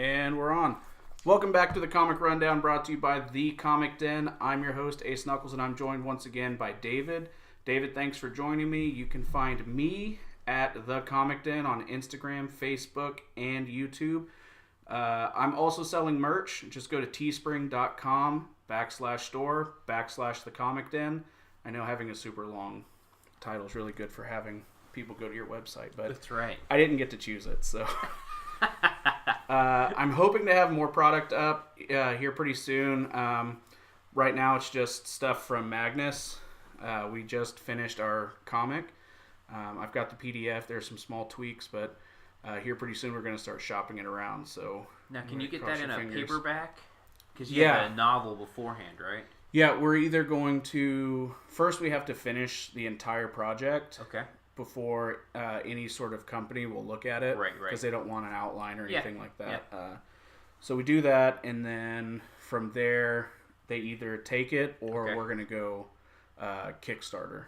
And we're on. Welcome back to the Comic Rundown, brought to you by The Comic Den. I'm your host, Ace Knuckles, and I'm joined once again by David. David, thanks for joining me. You can find me at The Comic Den on Instagram, Facebook, and YouTube. I'm also selling merch. Just go to teespring.com/store/The Comic Den. I know having a super long title is really good for having people go to your website, but that's right. I didn't get to choose it, so... I'm hoping to have more product up here pretty soon. Right now it's just stuff from Magnus. We just finished our comic. I've got the PDF. There's some small tweaks, but here pretty soon we're going to start shopping it around. So now, can you get that in a paperback? Because you have a novel beforehand, right? Yeah, we're either going to... First, we have to finish the entire project. Okay. Before any sort of company will look at it. Right. Because they don't want an outline or anything like that. Yeah. So we do that, and then from there, they either take it or we're going to go Kickstarter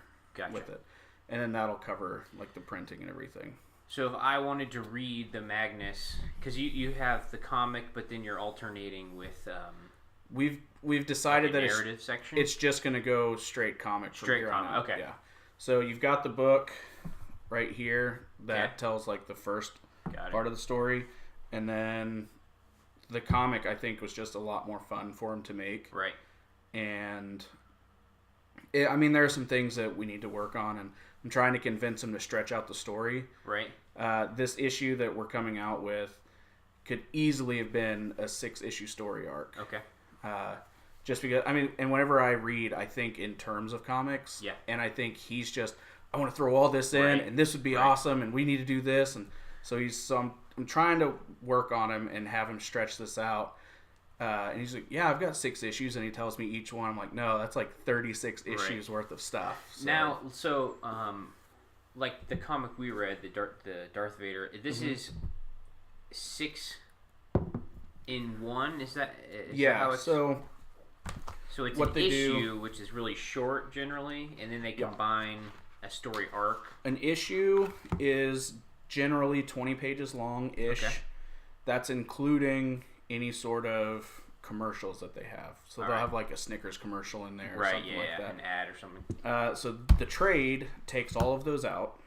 with it. And then that'll cover like the printing and everything. So if I wanted to read the Magnus, because you have the comic, but then you're alternating with... We've decided that narrative section? It's just going to go straight comic from here on out. Okay. Yeah. So you've got the book right here that tells like the first part of the story, and then the comic I think was just a lot more fun for him to make. Right. And there are some things that we need to work on, and I'm trying to convince him to stretch out the story. Right. This issue that we're coming out with could easily have been a 6-issue story arc. Okay. Just because, and whenever I read, I think in terms of comics. Yeah. And I think he's just, I want to throw all this in, and this would be awesome, and we need to do this. And so I'm trying to work on him and have him stretch this out. And he's like, yeah, I've got 6 issues, and he tells me each one. I'm like, no, that's like 36 issues worth of stuff. So. Now, like the comic we read, the Darth Vader, this is 6 in 1. Is that how it's... So it's an issue, which is really short generally, and then they combine a story arc. An issue is generally 20 pages long-ish. Okay. That's including any sort of commercials that they have. So they'll have like a Snickers commercial in there or something like that. An ad or something. So the trade takes all of those out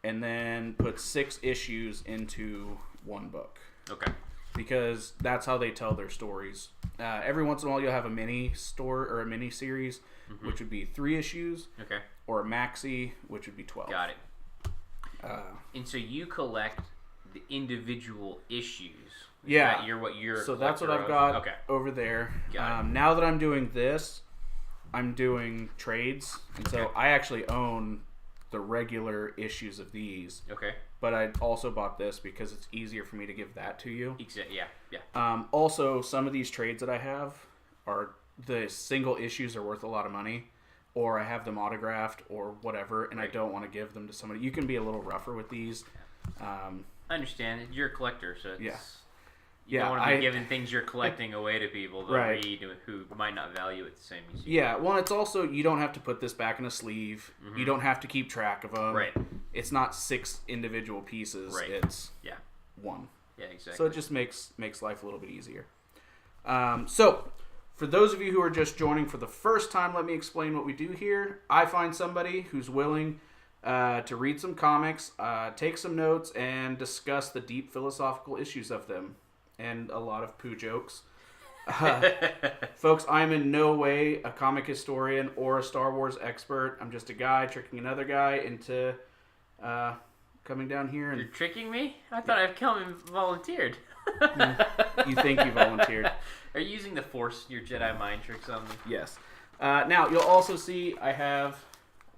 and then puts 6 issues into one book. Okay. Because that's how they tell their stories. Every once in a while, you'll have a mini story or a mini series, which would be 3 issues. Okay. Or a maxi, which would be 12. Got it. And so you collect the individual issues. Yeah. So that's what I've got over there. Now that I'm doing this, I'm doing trades, and so I actually own the regular issues of these. Okay. But I also bought this because it's easier for me to give that to you. Exactly. Yeah. Also, some of these trades that I have are the single issues are worth a lot of money, or I have them autographed or whatever, and I don't want to give them to somebody. You can be a little rougher with these. I understand. You're a collector, so it's, you don't want to be giving things you're collecting away to people to read who might not value it the same as you. Yeah, well, it's also, you don't have to put this back in a sleeve. You don't have to keep track of them. Right. It's not 6 individual pieces. Right. It's 1. Yeah, exactly. So it just makes life a little bit easier. So, for those of you who are just joining for the first time, let me explain what we do here. I find somebody who's willing to read some comics, take some notes, and discuss the deep philosophical issues of them. And a lot of poo jokes. Folks, I'm in no way a comic historian or a Star Wars expert. I'm just a guy tricking another guy into coming down here. And you're tricking me? I thought I've come and volunteered. You think you volunteered. Are you using the Force, your Jedi mind tricks on me? Yes. Now, you'll also see I have a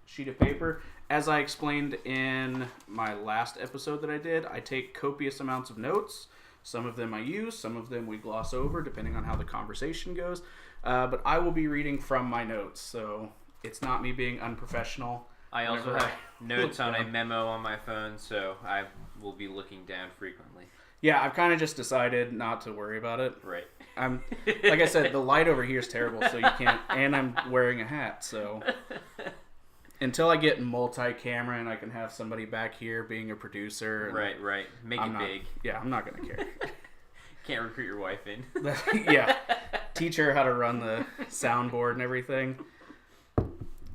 sheet of paper. As I explained in my last episode that I did, I take copious amounts of notes. Some of them I use, some of them we gloss over, depending on how the conversation goes. But I will be reading from my notes, so it's not me being unprofessional. I also have notes on a memo on my phone, so I will be looking down frequently. Yeah, I've kind of just decided not to worry about it. Right. Like I said, the light over here is terrible, so you can't, and I'm wearing a hat, so... Until I get multi-camera and I can have somebody back here being a producer. And right. Make it big. Yeah, I'm not going to care. Can't recruit your wife in. Yeah. Teach her how to run the soundboard and everything.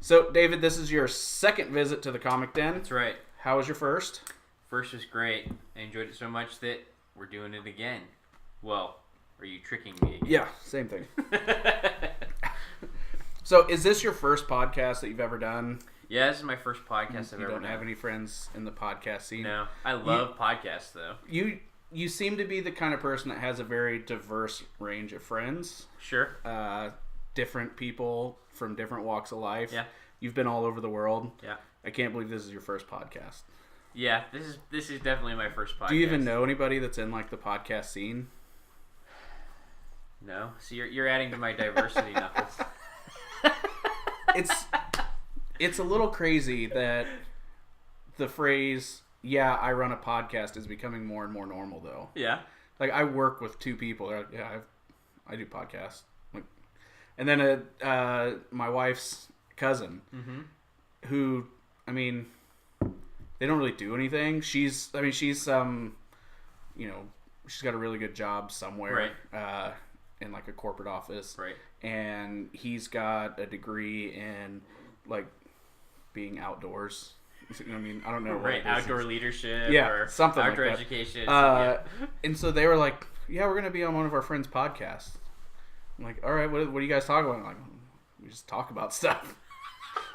So, David, this is your second visit to the Comic Den. That's right. How was your first? First was great. I enjoyed it so much that we're doing it again. Well, are you tricking me again? Yeah, same thing. So, is this your first podcast that you've ever done? Yeah, this is my first podcast I've ever done. You don't have any friends in the podcast scene? No. I love podcasts, though. You seem to be the kind of person that has a very diverse range of friends. Sure. Different people from different walks of life. Yeah. You've been all over the world. Yeah. I can't believe this is your first podcast. Yeah, this is definitely my first podcast. Do you even know anybody that's in like the podcast scene? No. So you're adding to my diversity knuckles. It's a little crazy that the phrase "yeah, I run a podcast" is becoming more and more normal, though. Yeah. Like I work with two people. They're like, yeah, I do podcasts. Like, and then my wife's cousin, who, I mean, they don't really do anything. She's she's got a really good job somewhere, right. In like a corporate office, right. And he's got a degree in like being outdoors. I mean, I don't know. Right, outdoor leadership. Yeah, or something outdoor like that. education. And so they were like, "Yeah, we're gonna be on one of our friends' podcasts." I'm like, "All right, what do you guys talk about?" I'm like, "We just talk about stuff."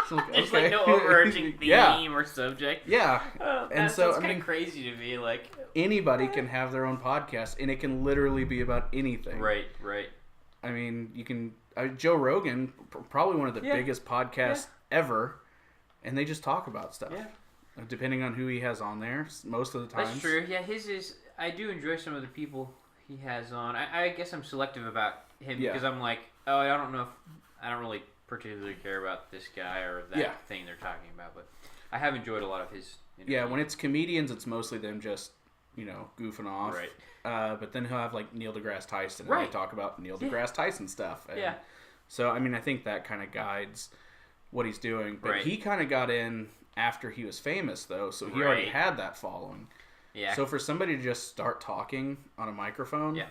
So like, There's okay. like no overarching theme or subject. Yeah, and so it's kind of crazy to me. Like anybody can have their own podcast, and it can literally be about anything. Right. I mean, you can. Joe Rogan, probably one of the biggest podcasts ever, and they just talk about stuff. Yeah. Depending on who he has on there, most of the time. That's true. Yeah, his is. I do enjoy some of the people he has on. I guess I'm selective about him because I'm like, oh, I don't really particularly care about this guy or that thing they're talking about, but I have enjoyed a lot of his interviews. Yeah, when it's comedians, it's mostly them just, goofing off. Right. But then he'll have like Neil deGrasse Tyson, and they talk about Neil deGrasse Tyson stuff. And so, I mean, I think that kind of guides what he's doing. But he kind of got in after he was famous, though, so he already had that following. Yeah. So for somebody to just start talking on a microphone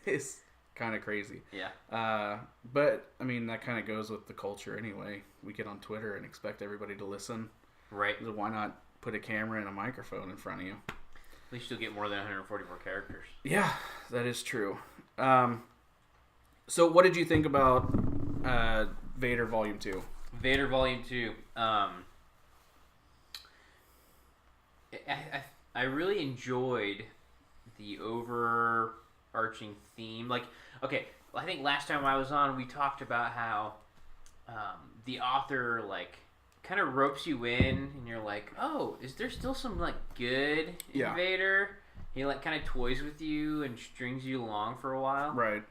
is kind of crazy. Yeah. But, I mean, that kind of goes with the culture anyway. We get on Twitter and expect everybody to listen. Right. So why not put a camera and a microphone in front of you? At least you'll get more than 144 characters. Yeah, that is true. So what did you think about Vader Volume 2? Vader Volume 2. I really enjoyed the overarching theme. Like, okay, I think last time I was on, we talked about how the author, like, kind of ropes you in, and you're like, oh, is there still some, like, good in Vader? He, like, kind of toys with you and strings you along for a while. Right.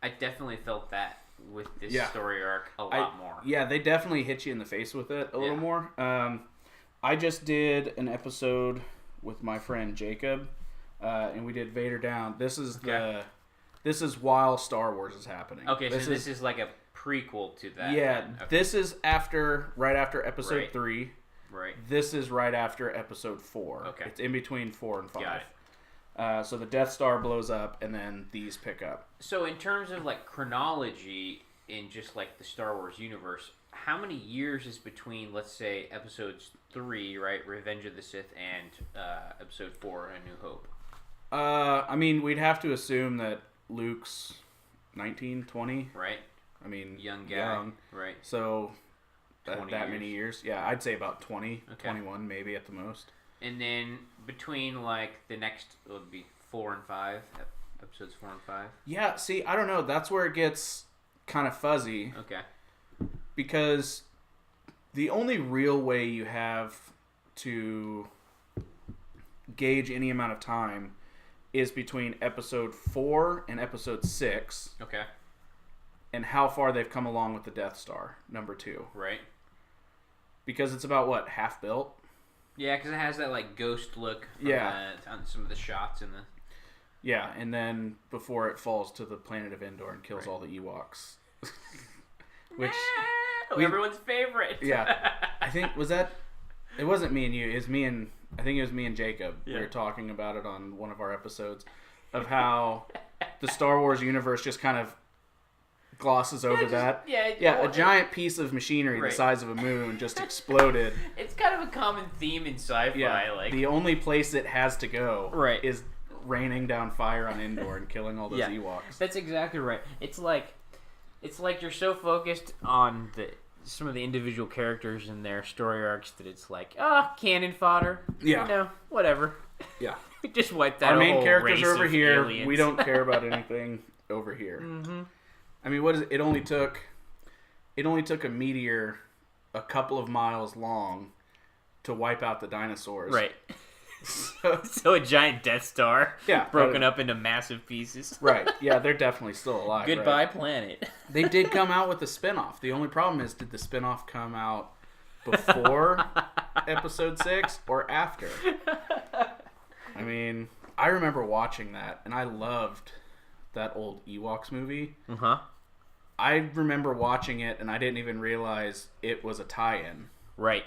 I definitely felt that with this story arc a lot more. Yeah, they definitely hit you in the face with it a little more. I just did an episode with my friend Jacob, and we did Vader Down. This is this is while Star Wars is happening. Okay, so this is like a prequel to that. Yeah, this is right after Episode 3. Right. This is right after Episode 4. Okay. It's in between 4 and 5. Got it. So the Death Star blows up, and then these pick up. So in terms of like chronology in just like the Star Wars universe, how many years is between, let's say, Episodes 3, right, Revenge of the Sith, and Episode 4, A New Hope? I mean, we'd have to assume that Luke's 19, 20. Right. I mean, young guy. Right. So that many years. Yeah, I'd say about 20, 21 maybe at the most. And then between, like, the next, it would be 4 and 5, Episodes 4 and 5? Yeah, see, I don't know. That's where it gets kind of fuzzy. Okay. Because the only real way you have to gauge any amount of time is between Episode 4 and Episode 6. Okay. And how far they've come along with the Death Star, number 2. Right. Because it's about, what, half built? Yeah, because it has that, like, ghost look on some of the shots in the... Yeah, and then before it falls to the planet of Endor and kills all the Ewoks. Which... everyone's favorite. Yeah. I think, it wasn't me and you, I think it was me and Jacob. Yeah. We were talking about it on one of our episodes of how the Star Wars universe just kind of glosses over that. Yeah, a giant piece of machinery the size of a moon just exploded. It's kind of a common theme in sci-fi. Yeah, like the only place it has to go is raining down fire on Endor and killing all those Ewoks. That's exactly right. It's like you're so focused on some of the individual characters and their story arcs that it's like, cannon fodder. Yeah. Whatever. Yeah. We just wiped that. Our main characters are over here. Aliens. We don't care about anything over here. Mm-hmm. I mean, what is it? It only took a meteor a couple of miles long to wipe out the dinosaurs. Right. So a giant Death Star, broken up into massive pieces. Right. Yeah, they're definitely still alive. Goodbye, planet. They did come out with a spinoff. The only problem is, did the spinoff come out before Episode 6 or after? I mean, I remember watching that, and I loved that old Ewoks movie. Uh-huh. I remember watching it, and I didn't even realize it was a tie-in. Right.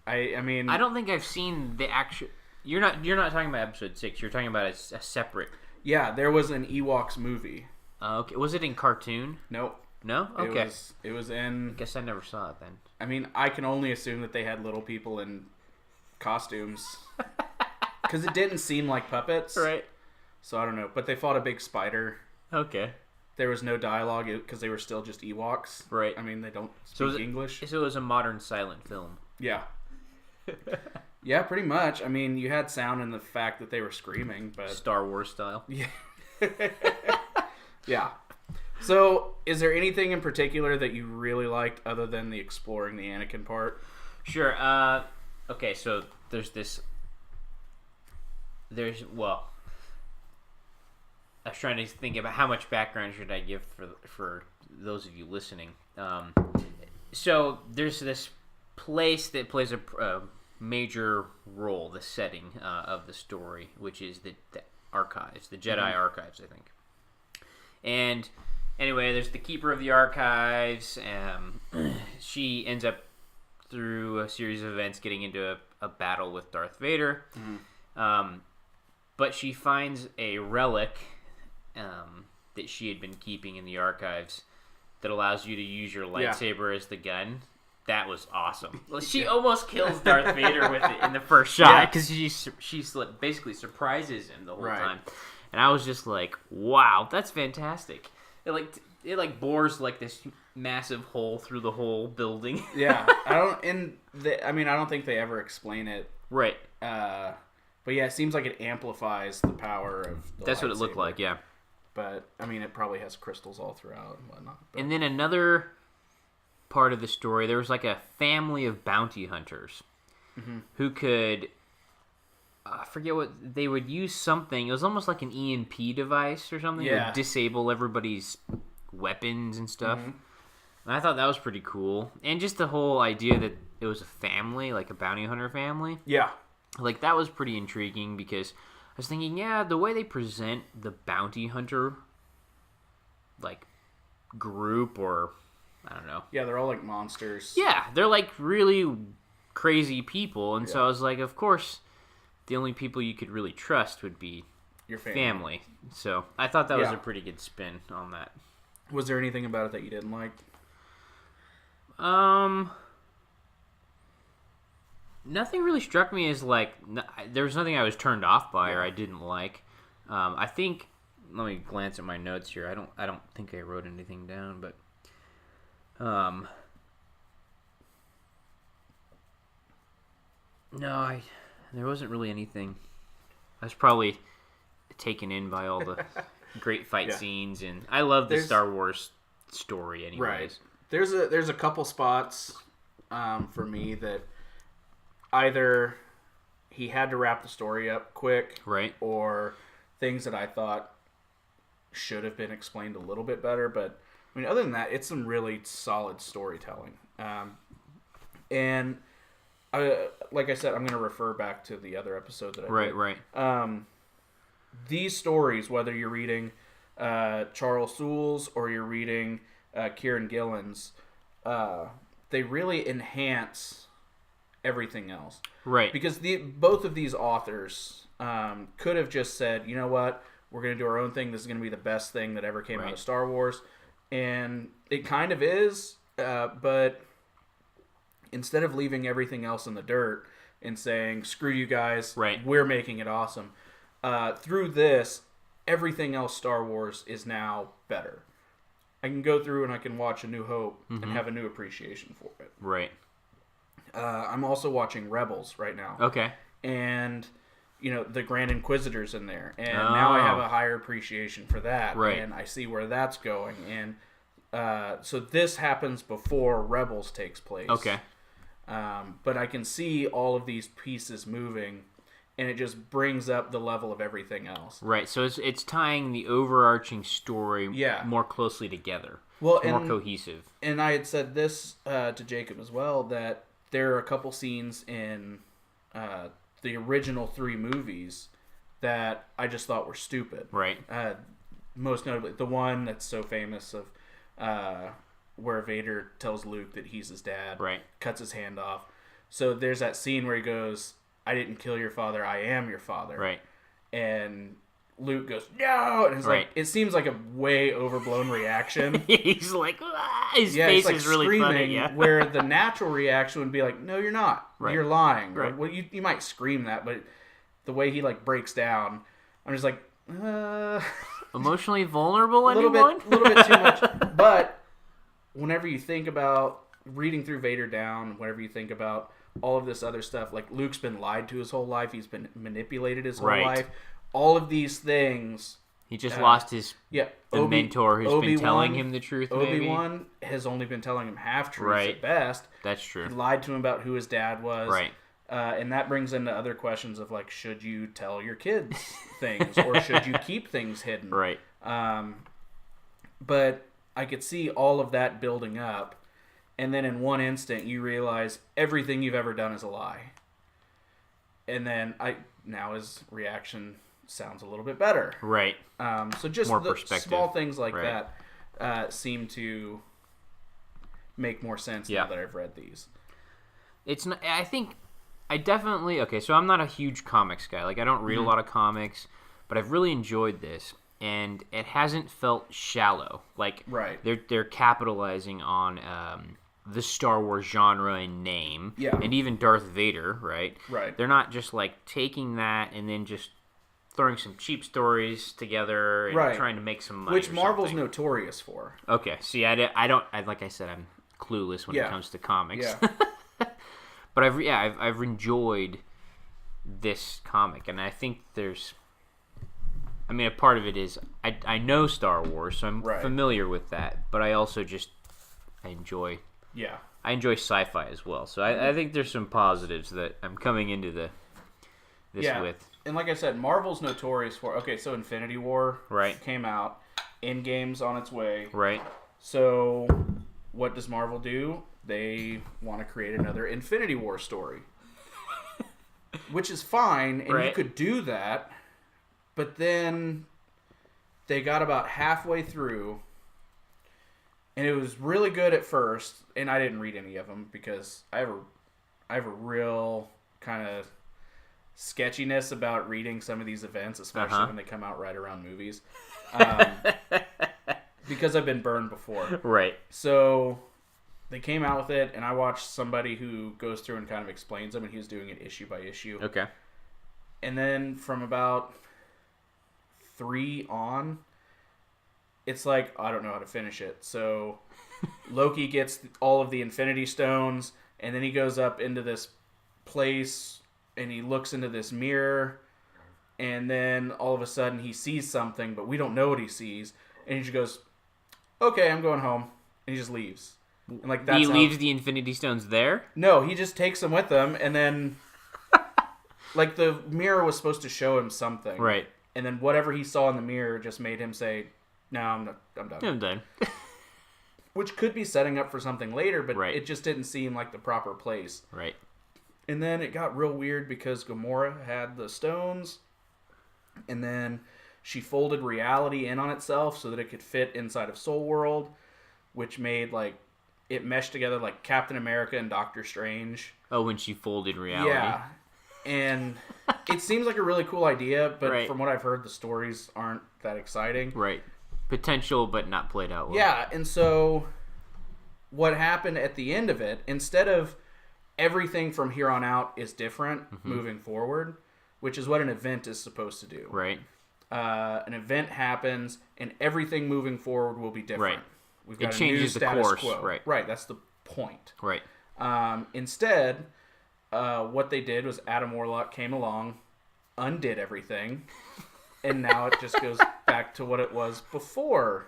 I mean, I don't think I've seen the actual. You're not talking about Episode 6. You're talking about a separate. Yeah, there was an Ewoks movie. Okay. Was it in cartoon? Nope. No. Okay. It was in. I guess I never saw it then. I mean, I can only assume that they had little people in costumes because it didn't seem like puppets. Right. So I don't know, but they fought a big spider. Okay. There was no dialogue because they were still just Ewoks. Right. I mean, they don't speak English. So it was a modern silent film. Yeah. Yeah, pretty much. I mean, you had sound in the fact that they were screaming, but Star Wars style. Yeah. Yeah. So, is there anything in particular that you really liked other than the exploring the Anakin part? Sure. Okay, so there's I was trying to think about how much background should I give for those of you listening. So there's this place that plays a major role, the setting of the story, which is the archives, the Jedi archives, I think. And anyway, there's the keeper of the archives. She ends up, through a series of events, getting into a battle with Darth Vader. Mm-hmm. But she finds a relic that she had been keeping in the archives that allows you to use your lightsaber as the gun. That was awesome. Well, she almost kills Darth Vader with it in the first shot because she basically surprises him the whole time. And I was just like, wow, that's fantastic. It bores like this massive hole through the whole building. Yeah, I don't think they ever explain it. Right. But yeah, it seems like it amplifies the power of the That's lightsaber. what it looked like, yeah. But, I mean, it probably has crystals all throughout and whatnot. But. And then another part of the story, there was like a family of bounty hunters who could, I forget what, they would use something, it was almost like an EMP device or something to disable everybody's weapons and stuff. Mm-hmm. And I thought that was pretty cool. And just the whole idea that it was a family, like a bounty hunter family. Yeah. Like, that was pretty intriguing because I was thinking, the way they present the bounty hunter, like, group or, I don't know. Yeah, they're all like monsters. Yeah, they're like really crazy people. And so I was like, of course, the only people you could really trust would be your family. So I thought that was a pretty good spin on that. Was there anything about it that you didn't like? Nothing really struck me as like there was nothing I was turned off by or I didn't like. I think, let me glance at my notes here. I don't think I wrote anything down, but no, there wasn't really anything. I was probably taken in by all the great fight scenes, and I love the Star Wars story anyways. Right. There's a couple spots for me that either he had to wrap the story up quick, right, or things that I thought should have been explained a little bit better. But I mean, other than that, it's some really solid storytelling. And like I said, I'm going to refer back to the other episode that I did. Right. These stories, whether you're reading Charles Soule's or you're reading Kieran Gillen's, they really enhance everything else. Right. Because both of these authors could have just said, you know what, We're going to do our own thing. This is going to be the best thing that ever came out of Star Wars. And it kind of is, but instead of leaving everything else in the dirt and saying, screw you guys, we're making it awesome, through this, everything else Star Wars is now better. I can go through and I can watch A New Hope and have a new appreciation for it. Right. I'm also watching Rebels right now. Okay. And, the Grand Inquisitor's in there. And now I have a higher appreciation for that. Right. And I see where that's going. And so this happens before Rebels takes place. Okay. But I can see all of these pieces moving, and it just brings up the level of everything else. Right, so it's tying the overarching story more closely together. Well, more cohesive. And I had said this to Jacob as well, that there are a couple scenes in the original 3 movies that I just thought were stupid. Right. Most notably, the one that's so famous of where Vader tells Luke that he's his dad. Right. Cuts his hand off. So there's that scene where he goes, I didn't kill your father, I am your father. Right. And Luke goes, no! And it's like, it seems like a way overblown reaction. He's like, his face is really funny. Yeah. Where the natural reaction would be like, no, you're not. Right. You're lying. Right. Well, you might scream that, but the way he breaks down, I'm just like, emotionally vulnerable, a little bit too much. But whenever you think about reading through Vader Down, whenever you think about all of this other stuff, like Luke's been lied to his whole life, he's been manipulated his whole life. All of these things. He just lost his mentor who's been telling him the truth. Obi-Wan has only been telling him half-truths at best. That's true. He lied to him about who his dad was. Right. And that brings into other questions of should you tell your kids things or should you keep things hidden? Right. But I could see all of that building up, and then in one instant you realize everything you've ever done is a lie. And then now his reaction sounds a little bit better. Right. So just more the perspective. Small things like that seem to make more sense now that I've read these. It's not, I think I definitely so I'm not a huge comics guy. I don't read a lot of comics, but I've really enjoyed this, and it hasn't felt shallow. They're capitalizing on the Star Wars genre and name, and even Darth Vader, right? Right. They're not just taking that and then just throwing some cheap stories together and trying to make some money. Which Marvel's notorious for. Okay. See, I don't like I said, I'm clueless when it comes to comics. Yeah. But I've enjoyed this comic, and I think there's. I mean, a part of it is I know Star Wars, so I'm familiar with that. But I also I enjoy. Yeah. I enjoy sci-fi as well, so I think there's some positives that I'm coming into this with. And like I said, Marvel's notorious for. Okay, so Infinity War came out, Endgame's on its way. Right. So what does Marvel do? They want to create another Infinity War story. Which is fine, and you could do that, but then they got about halfway through, and it was really good at first, and I didn't read any of them because I have a real kind of sketchiness about reading some of these events, especially when they come out right around movies, because I've been burned before. Right. So they came out with it, and I watched somebody who goes through and kind of explains them, and he was doing it issue by issue. Okay. And then from about 3 on, it's I don't know how to finish it. So Loki gets all of the Infinity Stones, and then he goes up into this place, and he looks into this mirror, and then all of a sudden he sees something, but we don't know what he sees, and he just goes, okay, I'm going home, and he just leaves. And he leaves the Infinity Stones there? No, he just takes them with him, and then the mirror was supposed to show him something. Right. And then whatever he saw in the mirror just made him say, no, I'm done. I'm done. Which could be setting up for something later, but it just didn't seem like the proper place. Right. And then it got real weird because Gamora had the stones, and then she folded reality in on itself so that it could fit inside of Soul World, which made it meshed together like Captain America and Doctor Strange. Oh, when she folded reality. Yeah. And it seems like a really cool idea, but from what I've heard, the stories aren't that exciting. Right. Potential, but not played out well. Yeah, and so what happened at the end of it, instead of everything from here on out is different moving forward, which is what an event is supposed to do. Right. An event happens, and everything moving forward will be different. Right. We've got it changes the course. Quo. Right. Right. That's the point. Right. Instead, what they did was Adam Warlock came along, undid everything, and now it just goes back to what it was before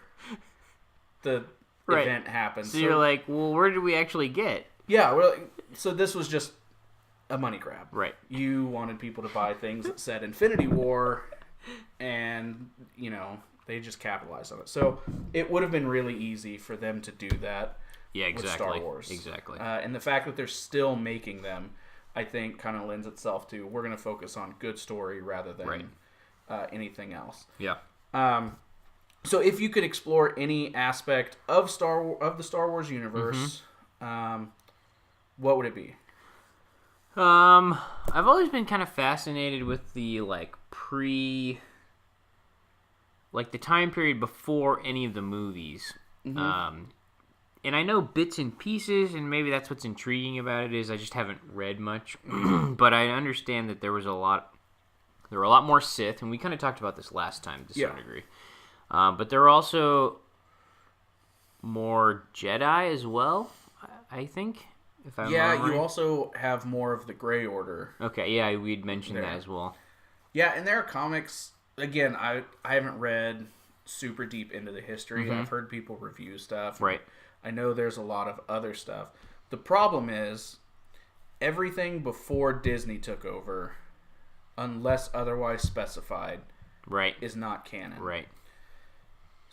the event happened. So you're like, well, where did we actually get? Yeah. Well, so this was just a money grab. Right. You wanted people to buy things that said Infinity War, and, they just capitalized on it. So it would have been really easy for them to do that with Star Wars. Exactly. And the fact that they're still making them, I think, kind of lends itself to we're going to focus on good story rather than anything else. Yeah. So if you could explore any aspect of the Star Wars universe, what would it be? I've always been kind of fascinated with the the time period before any of the movies. And I know bits and pieces, and maybe that's what's intriguing about it is I just haven't read much. But I understand that there were a lot more Sith, and we kind of talked about this last time to some degree. But there were also more Jedi as well, I think. If I'm right. You also have more of the Grey Order. Okay, yeah, we'd mentioned that as well. Yeah, and there are comics. Again, I haven't read super deep into the history. I've heard people review stuff. Right. I know there's a lot of other stuff. The problem is everything before Disney took over, unless otherwise specified, is not canon. Right.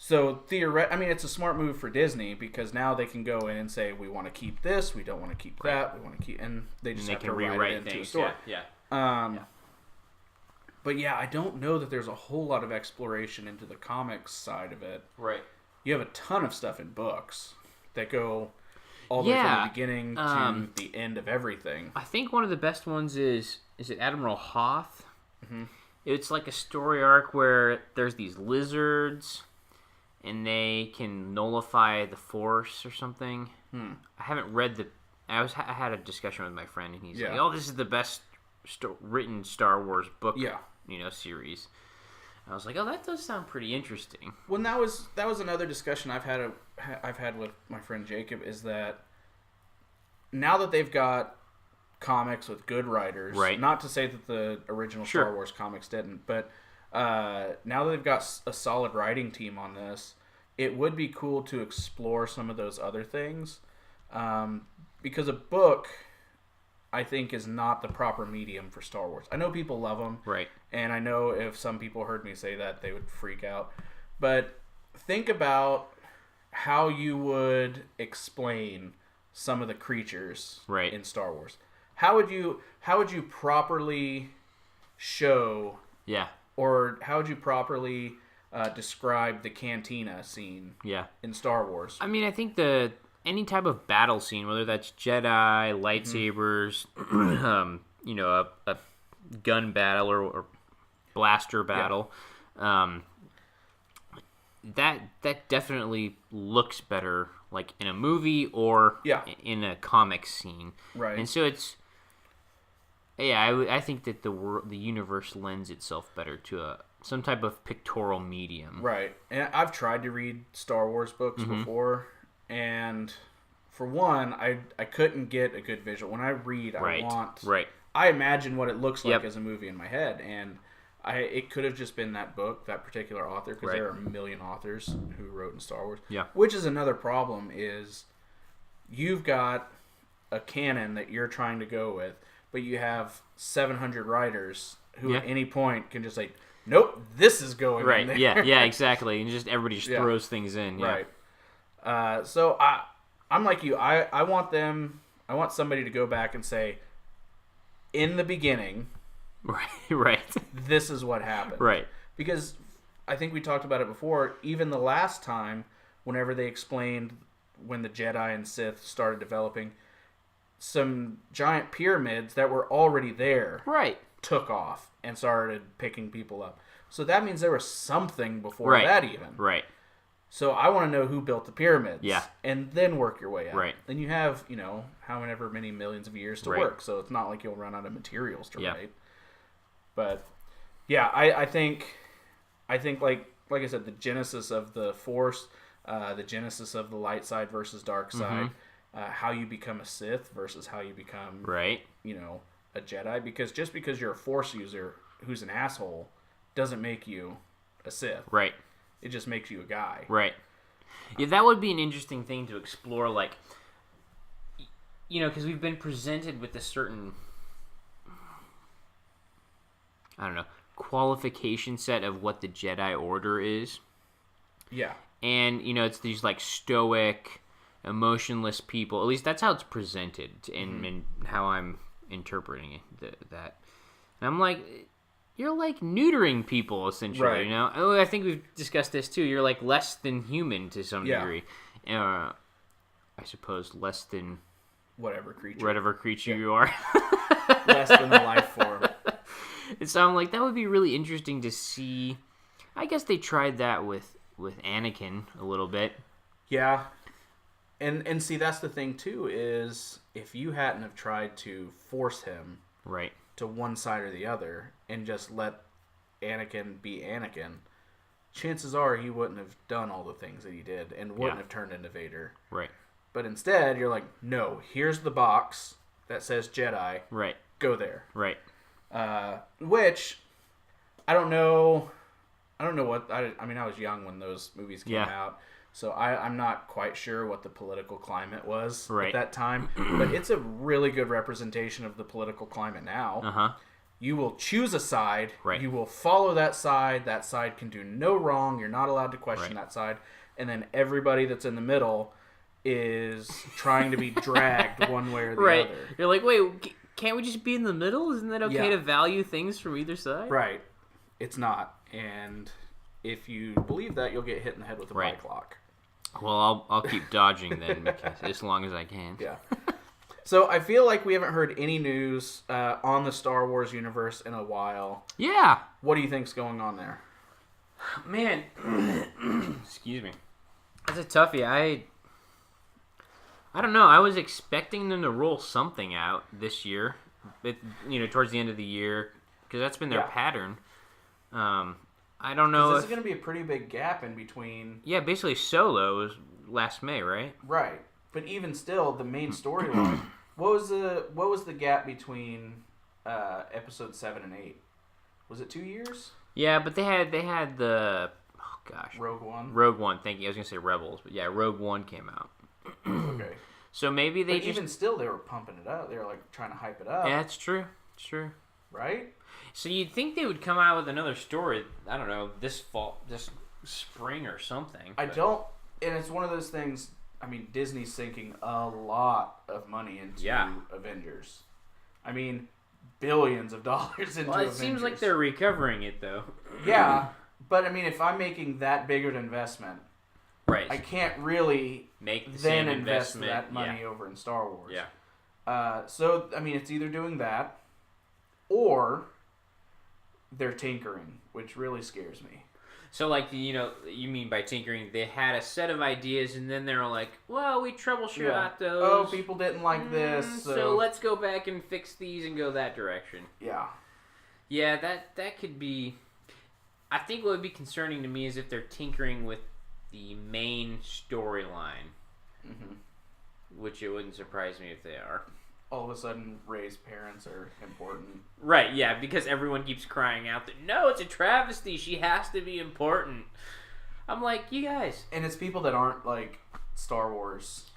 So, it's a smart move for Disney because now they can go in and say, we want to keep this, we don't want to keep that, we want to keep... And they just have to rewrite it into a story. Yeah. But yeah, I don't know that there's a whole lot of exploration into the comics side of it. Right. You have a ton of stuff in books that go all the way from the beginning to the end of everything. I think one of the best ones is it Admiral Hoth? It's like a story arc where there's these lizards... and they can nullify the Force or something. I haven't read I had a discussion with my friend, and he's like, "Oh, this is the best written Star Wars book, series." I was like, "Oh, that does sound pretty interesting." Well, that was another discussion I've had with my friend Jacob. Is that now that they've got comics with good writers, not to say that the original Star Wars comics didn't, but now that they've got a solid writing team on this, it would be cool to explore some of those other things, because a book, I think, is not the proper medium for Star Wars. I know people love them, and I know if some people heard me say that, they would freak out. But think about how you would explain some of the creatures in Star Wars. How would you properly show? Yeah. Or how would you properly describe the cantina scene in Star Wars? I mean, I think any type of battle scene, whether that's Jedi, lightsabers, a gun battle or blaster battle, that definitely looks better, like in a movie or in a comic scene. Right. And so it's... Yeah, I think that the universe lends itself better to some type of pictorial medium. Right. And I've tried to read Star Wars books before, and for one, I couldn't get a good visual. When I read, I imagine what it looks like as a movie in my head, and it could have just been that book, that particular author, because there are a million authors who wrote in Star Wars. Yeah. Which is another problem, is you've got a canon that you're trying to go with, but you have 700 writers who at any point can just say, nope, this is going in there. Yeah, exactly. And everybody just throws things in. Yeah. Right. So I'm like you. I want somebody to go back and say, in the beginning, right. this is what happened. Right. Because I think we talked about it before, even the last time, whenever they explained when the Jedi and Sith started developing, some giant pyramids that were already there right. took off and started picking people up. So that means there was something before that even. Right. So I want to know who built the pyramids. Yeah. And then work your way out. Right. Then you have, however many millions of years to work. So it's not like you'll run out of materials to write. But yeah, I think like I said, the genesis of the Force, the genesis of the light side versus dark side, how you become a Sith versus how you become a Jedi. Because just because you're a Force user who's an asshole doesn't make you a Sith. Right. It just makes you a guy. Right. Yeah, that would be an interesting thing to explore, like, because we've been presented with a certain, I don't know, qualification set of what the Jedi Order is. Yeah. And, it's these, like, stoic, emotionless people. At least that's how it's presented and how I'm interpreting it, that. And I'm like, you're, like, neutering people, essentially, I think we've discussed this, too. You're, like, less than human to some degree. I suppose less than... Whatever creature you are. Less than the life form. And so I'm like, that would be really interesting to see. I guess they tried that with Anakin a little bit. Yeah. And see, that's the thing, too, is if you hadn't have tried to force him to one side or the other and just let Anakin be Anakin, chances are he wouldn't have done all the things that he did and wouldn't have turned into Vader. Right. But instead, you're like, no, here's the box that says Jedi. Right. Go there. Right. Which, I don't know what... I mean, I was young when those movies came out. So I'm not quite sure what the political climate was at that time. But it's a really good representation of the political climate now. Uh-huh. You will choose a side. Right. You will follow that side. That side can do no wrong. You're not allowed to question that side. And then everybody that's in the middle is trying to be dragged one way or the other. You're like, wait, can't we just be in the middle? Isn't that okay to value things from either side? Right. It's not. And if you believe that, you'll get hit in the head with a bike lock. Well, I'll keep dodging then, because as long as I can. Yeah. So I feel like we haven't heard any news on the Star Wars universe in a while. Yeah. What do you think's going on there? Man, excuse me. That's a toughie. I don't know. I was expecting them to roll something out this year, towards the end of the year, because that's been their pattern. I don't know. This is going to be a pretty big gap in between. Yeah, basically Solo was last May, right? Right, but even still, the main storyline. What was the gap between episode 7 and 8? Was it 2 years? Yeah, but they had the Rogue One. Rogue One. Thank you. I was going to say Rebels, but yeah, Rogue One came out. Okay. So maybe they even still, they were pumping it up. They were like trying to hype it up. Yeah, it's true. It's true. Right? So you'd think they would come out with another story, I don't know, this fall, this spring or something. I don't, and it's one of those things, I mean, Disney's sinking a lot of money into Avengers. I mean, billions of dollars into Avengers. It seems like they're recovering it, though. Yeah, but I mean, if I'm making that big of an investment, I can't really make the then same invest that money over in Star Wars. Yeah. So, I mean, it's either doing that, or they're tinkering, which really scares me. So, like, you mean by tinkering, they had a set of ideas, and then they're like, well, we troubleshoot out those. Oh, people didn't like this. So let's go back and fix these and go that direction. Yeah. Yeah, that could be... I think what would be concerning to me is if they're tinkering with the main storyline, which it wouldn't surprise me if they are. All of a sudden, Rey's parents are important. Right, yeah, because everyone keeps crying out that, no, it's a travesty, she has to be important. I'm like, you guys. And it's people that aren't, like, Star Wars.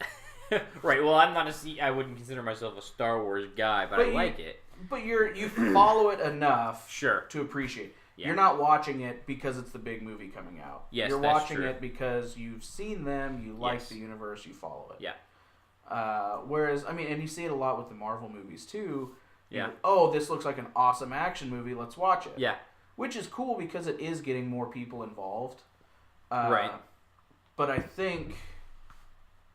Right, well, I wouldn't consider myself a Star Wars guy, but I like it. But you follow it enough to appreciate it. Yeah. You're not watching it because it's the big movie coming out. Yes, You're watching it because you've seen them, you like the universe, you follow it. Yeah. Whereas, I mean, and you see it a lot with the Marvel movies too. Yeah. Oh, this looks like an awesome action movie. Let's watch it. Yeah. Which is cool because it is getting more people involved. Right. But I think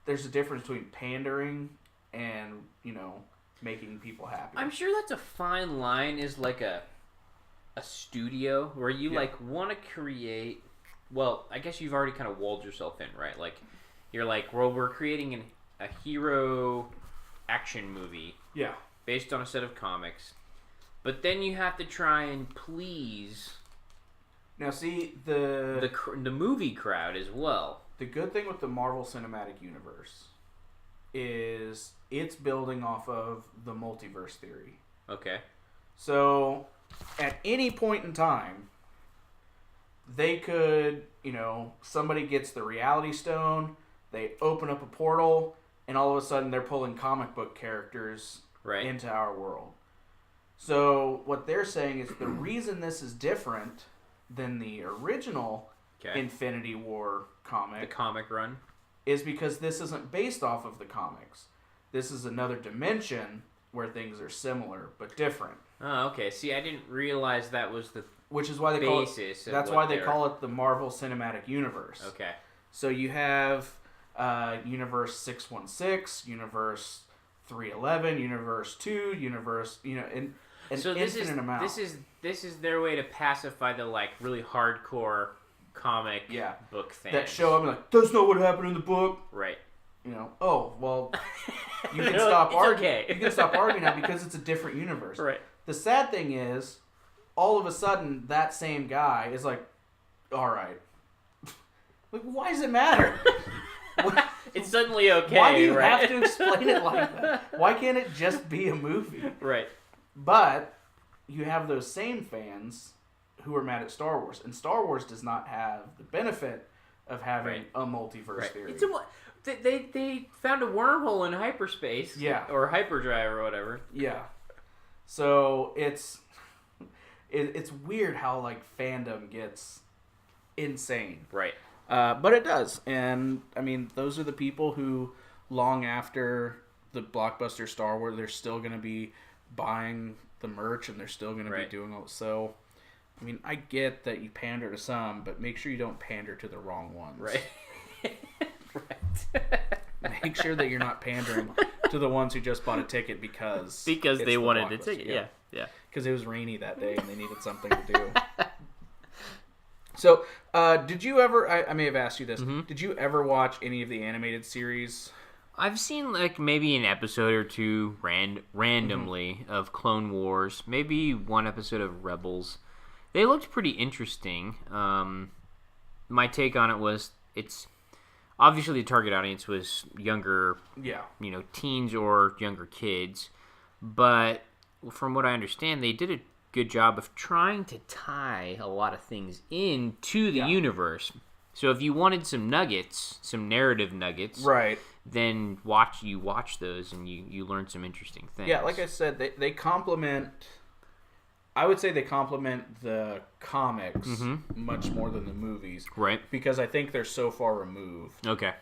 there's a difference between pandering and, making people happy. I'm sure that's a fine line, is like a studio where you want to create. Well, I guess you've already kind of walled yourself in, right? Like, you're like, well, we're creating a hero action movie, based on a set of comics, but then you have to try and please. Now, see the movie crowd as well. The good thing with the Marvel Cinematic Universe is it's building off of the multiverse theory. Okay. So, at any point in time, they could, somebody gets the Reality Stone, they open up a portal, and all of a sudden they're pulling comic book characters into our world. So, what they're saying is the reason this is different than the original Infinity War comic, the comic run, is because this isn't based off of the comics. This is another dimension where things are similar but different. Oh, okay. See, I didn't realize that was the which is why they call it. That's why they call it the Marvel Cinematic Universe. Okay. So you have Universe 616, Universe 311, Universe 2, Universe, an infinite amount. This is their way to pacify the really hardcore comic book fans that show up and like, that's not what happened in the book. Right. Oh well, you can stop arguing. You can stop arguing now because it's a different universe. Right. The sad thing is, all of a sudden, that same guy is like, all right. Like, why does it matter? It's suddenly okay. Why do you have to explain it like that? Why can't it just be a movie? Right. But you have those same fans who are mad at Star Wars, and Star Wars does not have the benefit of having a multiverse theory. They found a wormhole in hyperspace, or hyperdrive or whatever. Yeah. So it's weird how fandom gets insane, right? But it does, and I mean those are the people who, long after the blockbuster Star Wars, they're still going to be buying the merch and they're still going to be doing all. So, I mean, I get that you pander to some, but make sure you don't pander to the wrong ones, right? Make sure that you're not pandering to the ones who just bought a ticket because they wanted a ticket. Yeah. Because it was rainy that day and they needed something to do. So, did you ever? I may have asked you this. Mm-hmm. Did you ever watch any of the animated series? I've seen maybe an episode or two randomly of Clone Wars. Maybe one episode of Rebels. They looked pretty interesting. My take on it was it's. Obviously, the target audience was younger, teens or younger kids. But from what I understand, they did a good job of trying to tie a lot of things into the universe. So if you wanted some nuggets, some narrative nuggets, right, then watch those and you learn some interesting things. Yeah, like I said, they complement. I would say they complement the comics much more than the movies. Right. Because I think they're so far removed. Okay.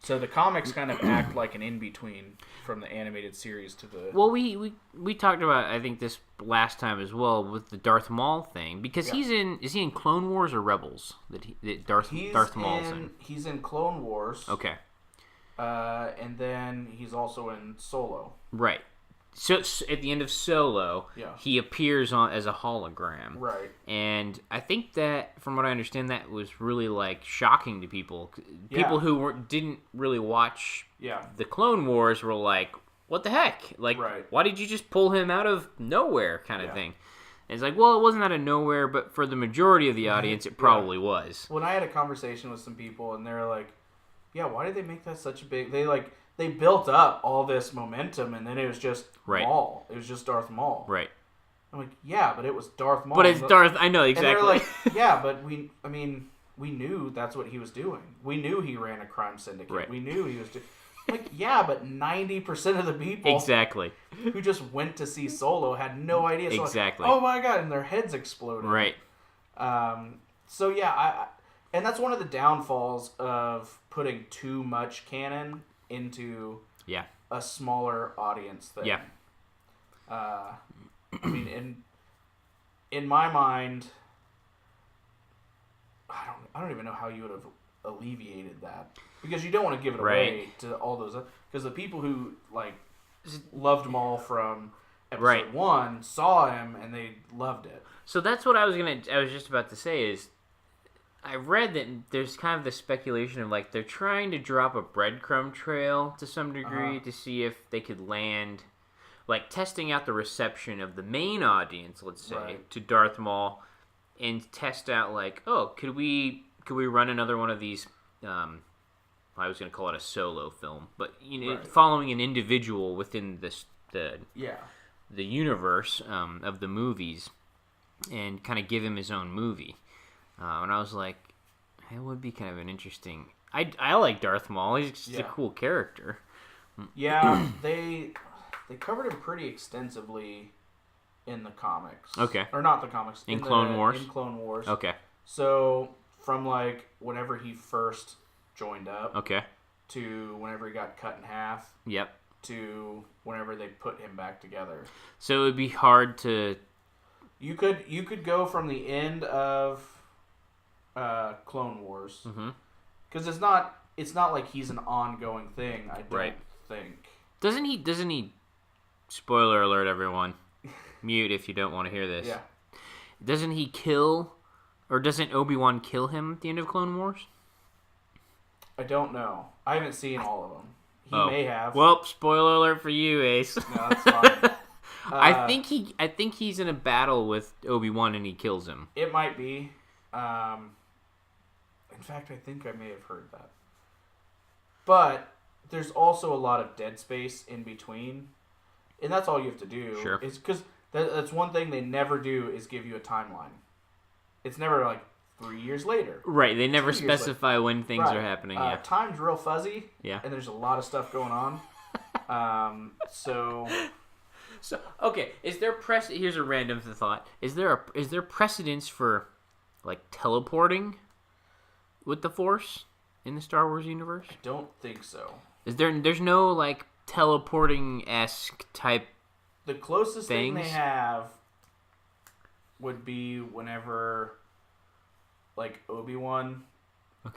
So the comics kind of act like an in-between from the animated series to the... Well, we talked about, I think, this last time as well with the Darth Maul thing. Because is he in Clone Wars or Rebels? Darth Maul's in? He's in Clone Wars. Okay. And then he's also in Solo. Right. So at the end of Solo, he appears as a hologram. Right. And I think that, from what I understand, that was really shocking to people. People who didn't really watch the Clone Wars were like, "What the heck? Why did you just pull him out of nowhere?" kind of thing. And it's well, it wasn't out of nowhere, but for the majority of the audience, it probably was. When I had a conversation with some people, and they were like, "Yeah, why did they make that such a big?" They built up all this momentum, and then it was just Maul. It was just Darth Maul. Right. I'm like, yeah, but it was Darth Maul. But it's Darth. I know exactly. And they're like, yeah, but we knew that's what he was doing. We knew he ran a crime syndicate. Right. We knew he was doing. Like, yeah, but 90% of the people who just went to see Solo had no idea. So exactly. Oh my god, and their heads exploded. Right. So yeah, and that's one of the downfalls of putting too much canon into a smaller audience thing. Yeah. I mean, in my mind, I don't even know how you would have alleviated that, because you don't want to give it away to all those, because the people who loved Maul from episode 1 saw him and they loved it. So that's what I was just about to say is, I read that there's kind of the speculation of they're trying to drop a breadcrumb trail to some degree to see if they could land, testing out the reception of the main audience, let's say, to Darth Maul, and test out could we run another one of these? I was going to call it a solo film, but following an individual within the universe of the movies, and kind of give him his own movie. And I was like, it would be kind of an interesting... I like Darth Maul. He's just a cool character. Yeah, they covered him pretty extensively in the comics. Okay. Or not the comics. In Clone Wars? In Clone Wars. Okay. So, from whenever he first joined up... Okay. To whenever he got cut in half... Yep. To whenever they put him back together. So it would be hard to... You could go from the end of Clone Wars, because it's not like he's an ongoing thing. I don't think. Doesn't he? Spoiler alert, everyone. Mute if you don't want to hear this. Yeah. Doesn't he kill, or doesn't Obi-Wan kill him at the end of Clone Wars? I don't know. I haven't seen all of them. He may have. Well, spoiler alert for you, Ace. No, that's fine. I think he's in a battle with Obi-Wan and he kills him. It might be. In fact, I think I may have heard that. But there's also a lot of dead space in between, and that's all you have to do. Sure. Is because that's one thing they never do is give you a timeline. It's never 3 years later. Right. They never specify when things are happening. Yeah. Time's real fuzzy. Yeah. And there's a lot of stuff going on. So okay, here's a random thought. Is there precedence for teleporting with the Force in the Star Wars universe? I don't think so. There's no teleporting-esque type. The closest thing they have would be whenever Obi-Wan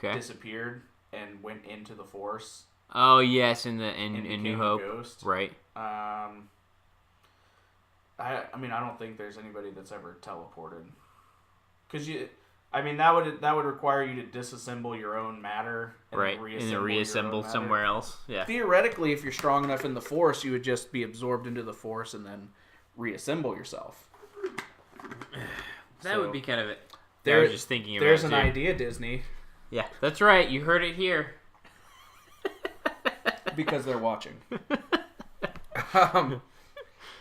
disappeared and went into the Force. Oh yes, in New Hope. Ghost. Right. I don't think there's anybody that's ever teleported. Because that would require you to disassemble your own matter and then reassemble somewhere else. Yeah. Theoretically, if you're strong enough in the Force, you would just be absorbed into the Force and then reassemble yourself. That would be kind of it. I was just thinking about there's an idea, Disney. Yeah, that's right. You heard it here. Because they're watching.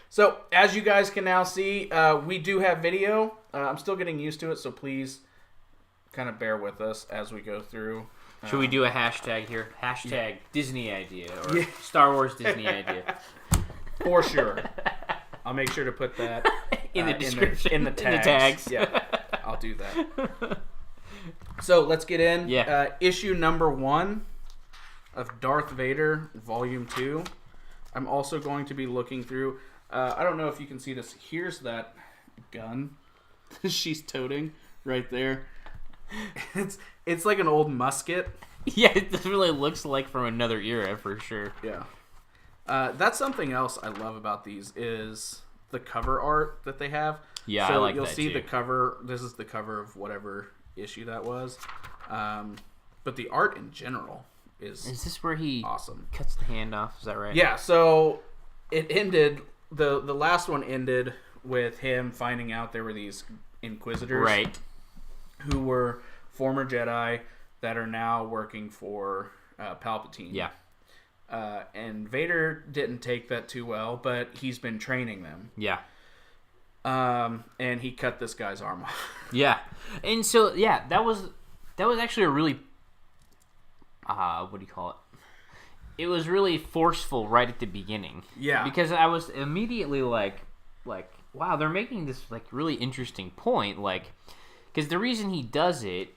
So, as you guys can now see, we do have video. I'm still getting used to it, so please kind of bear with us as we go through. Should we do a hashtag here? Hashtag Disney idea or Star Wars Disney idea. For sure. I'll make sure to put that in the description. In the tags. Yeah, I'll do that. So let's get in. Yeah. Issue number 1 of Darth Vader, Volume 2. I'm also going to be looking through... I don't know if you can see this. Here's that gun she's toting right there. It's like an old musket. Yeah, it really looks like from another era for sure. Yeah. That's something else I love about these is the cover art that they have. Yeah, so I like you'll that see too. the cover. This is the cover of whatever issue that was. But the art in general is this where he awesome. Cuts the hand off? Is that right? Yeah. So it ended. The last one ended with him finding out there were these Inquisitors, right, who were former Jedi that are now working for Palpatine. Yeah. And Vader didn't take that too well, but he's been training them. Yeah. And he cut this guy's arm off. Yeah. And so, yeah, that was actually a really, what do you call it? It was really forceful right at the beginning. Yeah. Because I was immediately like, wow, they're making this really interesting point. Because the reason he does it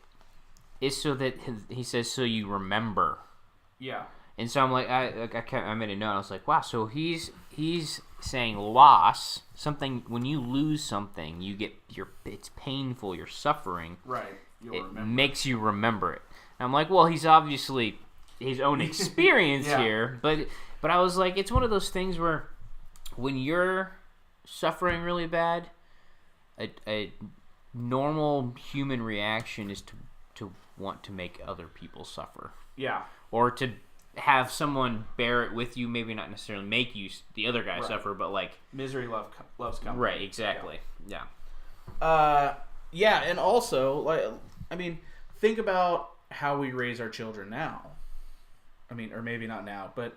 is so that he says, so you remember. Yeah. And so I'm I made a note. I was like, wow. So he's saying when you lose something, you get it's painful. You're suffering. Right. makes you remember it. And I'm like, well, he's obviously his own experience here, but I was like, it's one of those things where when you're suffering really bad, a normal human reaction is to want to make other people suffer. Yeah. Or to have someone bear it with you, maybe not necessarily make you, the other guy, suffer, but like... Misery loves company. Right, exactly. Yeah. Yeah, and also, like, I mean, think about how we raise our children now. I mean, or maybe not now, but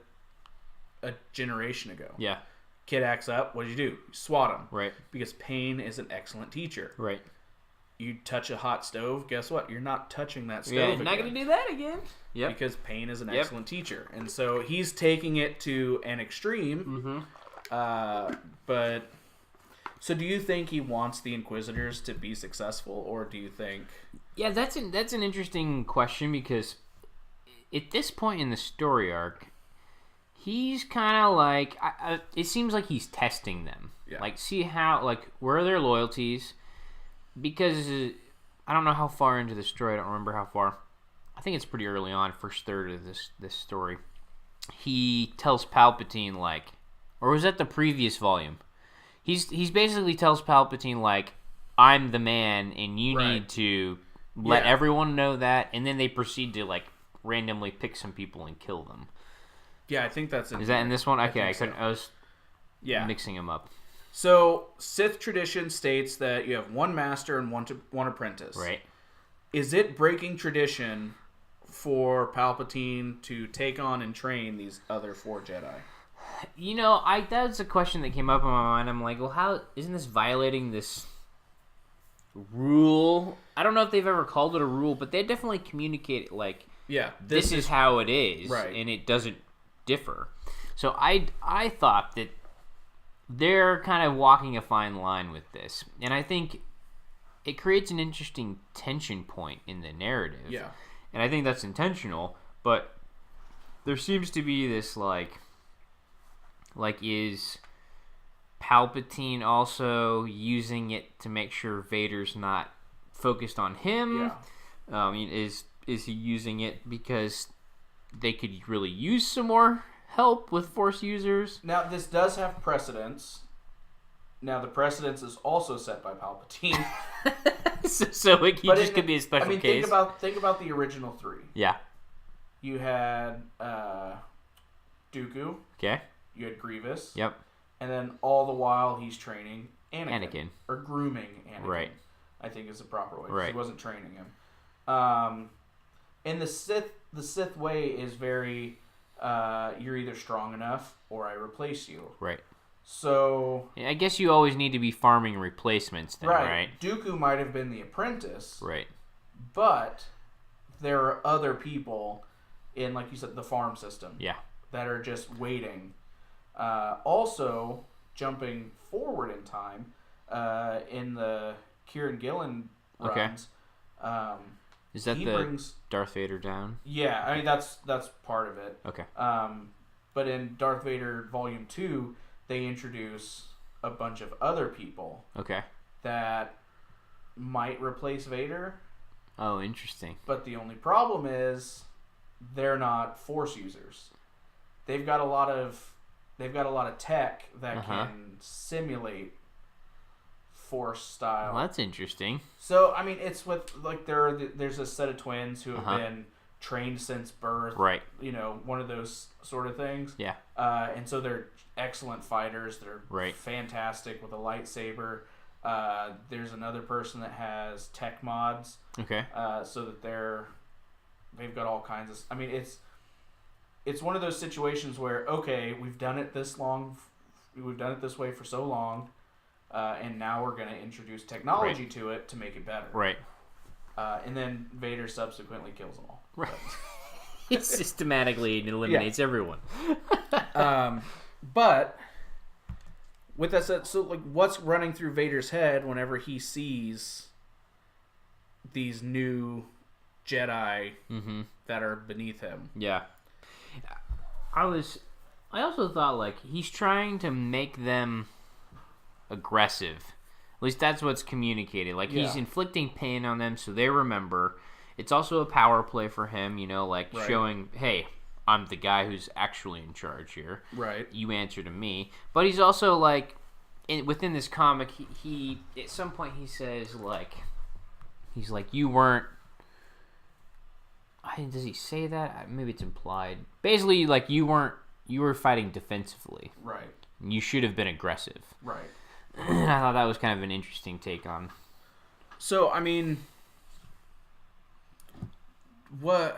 a generation ago. Yeah. Kid acts up, what do? You swat him. Right. Because pain is an excellent teacher. Right. You touch a hot stove, guess what? You're not touching that stove again. Not going to do that again. Yep. Because pain is an excellent teacher. And so he's taking it to an extreme. Mm-hmm. But... So do you think he wants the Inquisitors to be successful, or do you think... Yeah, that's an interesting question, because at this point in the story arc, he's kind of like... it seems like he's testing them. Yeah. Like, see how... Like, where are their loyalties? Because I don't know how far into the story. I don't remember how far. I think it's pretty early on, first third of this story. He tells Palpatine, like... Or was that the previous volume? He's basically tells Palpatine, like, I'm the man, and you need to let everyone know that, and then they proceed to, like, randomly pick some people and kill them. Yeah, I think that's... Is that in this one? Okay, I was mixing them up. So, Sith tradition states that you have one master and one apprentice. Right. Is it breaking tradition for Palpatine to take on and train these other 4 Jedi? You know, that's a question that came up in my mind. I'm like, well, how isn't this violating this rule? I don't know if they've ever called it a rule, but they definitely communicate it like, this is how it is, right, and it doesn't differ. So I thought that they're kind of walking a fine line with this, and I think it creates an interesting tension point in the narrative. Yeah, and I think that's intentional, but there seems to be this like is Palpatine also using it to make sure Vader's not focused on him? Yeah. Is he using it because they could really use some more help with Force users? Now, this does have precedence. Now, the precedence is also set by Palpatine. so he just could be a special case. Think about the original 3. Yeah. You had Dooku. Okay. You had Grievous. Yep. And then all the while he's training Anakin. Or grooming Anakin. Right. I think is the proper way. Right. He wasn't training him. And the Sith way is very, you're either strong enough or I replace you. Right. So... Yeah, I guess you always need to be farming replacements then, right? Dooku might have been the apprentice. Right. But there are other people in, like you said, the farm system. Yeah. That are just waiting. Also, jumping forward in time, in the Kieran Gillen runs, is that Darth Vader down? Yeah, I mean that's part of it. Okay. But in Darth Vader Volume 2, they introduce a bunch of other people. Okay. That might replace Vader. Oh, interesting. But the only problem is they're not Force users. They've got a lot of tech that can simulate Force style. Well, that's interesting. So, I mean, it's with like there's a set of twins who have been trained since birth. Right. You know, one of those sort of things. Yeah. And so they're excellent fighters. They're fantastic with a lightsaber. There's another person that has tech mods. Okay. So that they've got all kinds of. I mean, it's one of those situations where, okay, we've done it this way for so long, and now we're going to introduce technology to it to make it better. Right. And then Vader subsequently kills them all. Right. It systematically eliminates everyone. But with that said, so like, what's running through Vader's head whenever he sees these new Jedi that are beneath him? Yeah. I also thought, like, he's trying to make them aggressive. At least that's what's communicated. Like, he's inflicting pain on them so they remember. It's also a power play for him, showing, hey, I'm the guy who's actually in charge here. Right. You answer to me. But he's also, like, within this comic, he at some point he says, like, he's like, you weren't... Does he say that? Maybe it's implied. Basically, like, you were fighting defensively. Right. You should have been aggressive. Right. I thought that was kind of an interesting take on. So, I mean, what...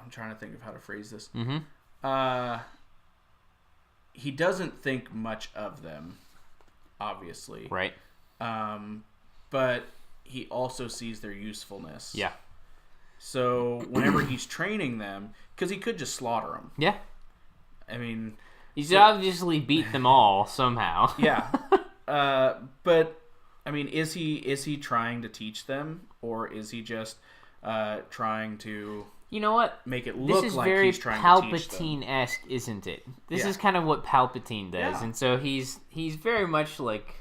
I'm trying to think of how to phrase this. Mm-hmm. He doesn't think much of them, obviously. Right. But he also sees their usefulness. Yeah. So, whenever he's training them... Because he could just slaughter them. Yeah. I mean... He's obviously beat them all somehow. Yeah. But I mean, is he trying to teach them, or is he just trying to? You know what? Make it look like he's trying to teach them. Palpatine-esque, isn't it? This is kind of what Palpatine does, and so he's very much like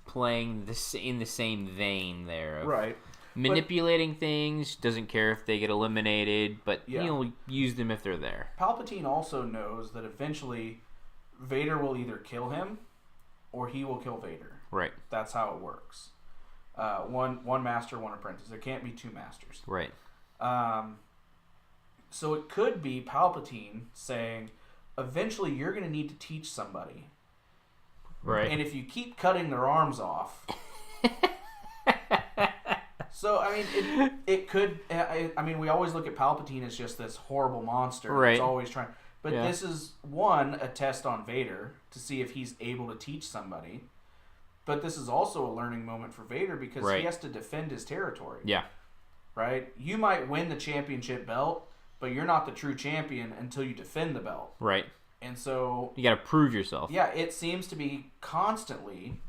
playing in the same vein there. Right. Manipulating things, doesn't care if they get eliminated, but he'll use them if they're there. Palpatine also knows that eventually Vader will either kill him or he will kill Vader. Right. That's how it works. One master, one apprentice. There can't be two masters. Right. So it could be Palpatine saying, eventually you're going to need to teach somebody. Right. And if you keep cutting their arms off... So, I mean, it could... I mean, we always look at Palpatine as just this horrible monster. Right. That's always trying... But this is, one, a test on Vader to see if he's able to teach somebody. But this is also a learning moment for Vader because he has to defend his territory. Yeah. Right? You might win the championship belt, but you're not the true champion until you defend the belt. Right. And so... You got to prove yourself. Yeah, it seems to be constantly...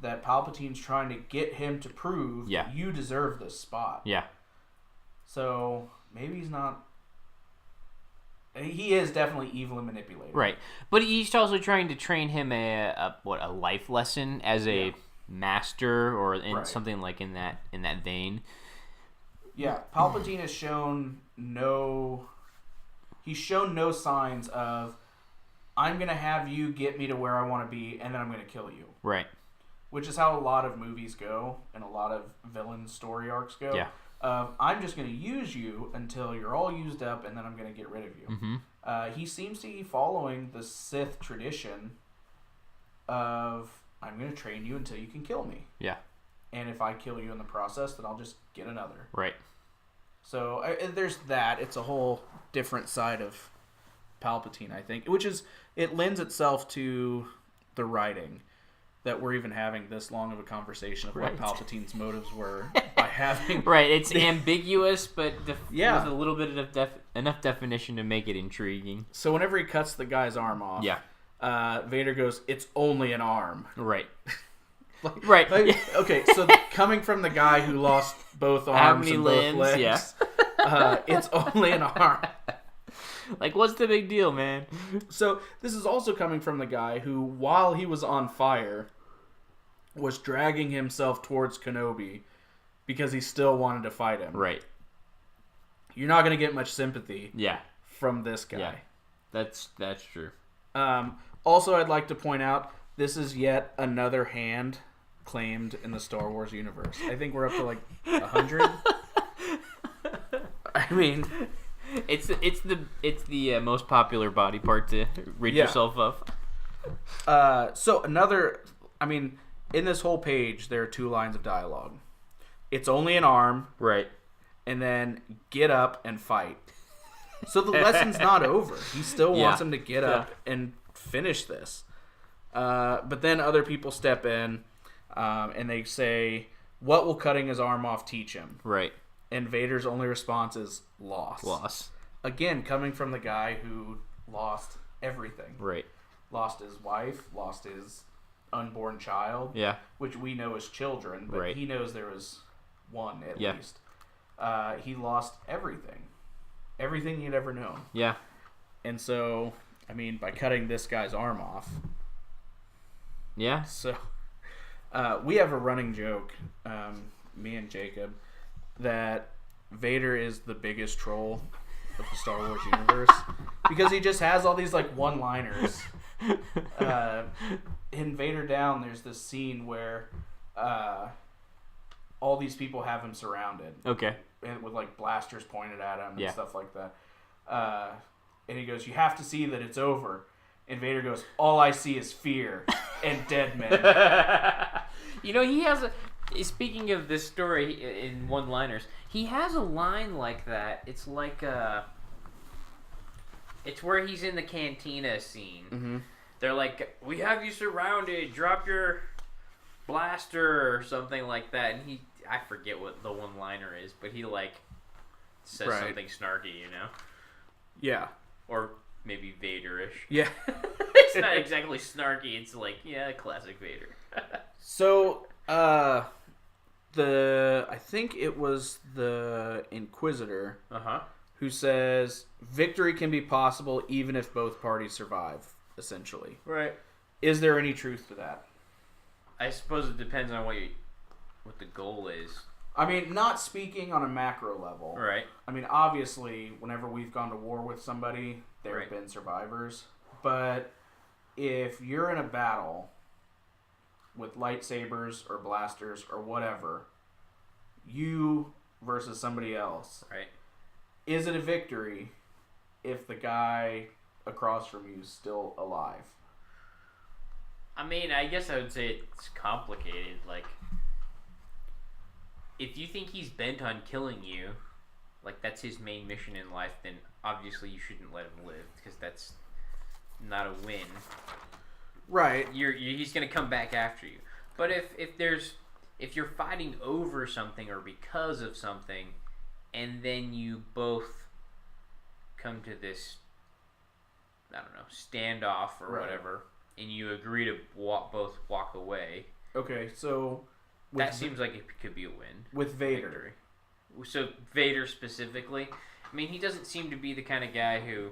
that Palpatine's trying to get him to prove that you deserve this spot. Yeah. So, maybe he's not... He is definitely evil and manipulative. Right. But he's also trying to train him a life lesson as a master or something like in that vein. Yeah, Palpatine has shown no... He's shown no signs of, I'm going to have you get me to where I want to be, and then I'm going to kill you. Right. Which is how a lot of movies go, and a lot of villain story arcs go. Yeah. I'm just going to use you until you're all used up, and then I'm going to get rid of you. Mm-hmm. He seems to be following the Sith tradition of, I'm going to train you until you can kill me. Yeah. And if I kill you in the process, then I'll just get another. Right. So there's that. It's a whole different side of Palpatine, I think, which is, it lends itself to the writing. That we're even having this long of a conversation of what Palpatine's motives were by having... Right, it's ambiguous, but with a little bit of enough definition to make it intriguing. So whenever he cuts the guy's arm off, Vader goes, it's only an arm. Right. Right. Okay, so coming from the guy who lost both arms and both legs, it's only an arm. Like, what's the big deal, man? So, this is also coming from the guy who, while he was on fire, was dragging himself towards Kenobi because he still wanted to fight him. Right. You're not going to get much sympathy from this guy. Yeah, that's true. Also, I'd like to point out, this is yet another hand claimed in the Star Wars universe. I think we're up to, 100. I mean... It's the most popular body part to rid yourself of. So another, I mean, in this whole page, there are 2 lines of dialogue. It's only an arm. Right. And then get up and fight. So the lesson's not over. He still wants him to get up and finish this. But then other people step in and they say, what will cutting his arm off teach him? Right. And Vader's only response is loss. Loss. Again, coming from the guy who lost everything. Right. Lost his wife, lost his unborn child. Yeah. Which we know as children, but he knows there was one at least. He lost everything. Everything he'd ever known. Yeah. And so, I mean, by cutting this guy's arm off. Yeah. So, We have a running joke, me and Jacob, that Vader is the biggest troll of the Star Wars universe because he just has all these like one-liners. In Vader Down, there's this scene where all these people have him surrounded. Okay. And with like blasters pointed at him and stuff like that. And he goes, "You have to see that it's over." And Vader goes, "All I see is fear and dead men." You know, he has a... Speaking of this story in one-liners, he has a line like that. It's like it's where he's in the cantina scene. Mm-hmm. They're like, "We have you surrounded. Drop your blaster," or something like that. And I forget what the one-liner is, but he like says something snarky, you know? Yeah. Or maybe Vader-ish. Yeah. It's not exactly snarky. It's like, yeah, classic Vader. So, I think it was the Inquisitor who says victory can be possible even if both parties survive, essentially. Right. Is there any truth to that? I suppose it depends on what the goal is. I mean, not speaking on a macro level. Right. I mean, obviously, whenever we've gone to war with somebody, there have been survivors. But if you're in a battle with lightsabers or blasters or whatever, you versus somebody else, right? Is it a victory if the guy across from you is still alive? I mean, I guess I would say it's complicated. Like, if you think he's bent on killing you, like that's his main mission in life, then obviously you shouldn't let him live because that's not a win. Right. He's gonna come back after you. But if you're fighting over something or because of something, and then you both come to this, I don't know, standoff or whatever, and you agree to both walk away. Okay, so that seems like it could be a win with Vader. Victory. So Vader specifically, I mean, he doesn't seem to be the kind of guy who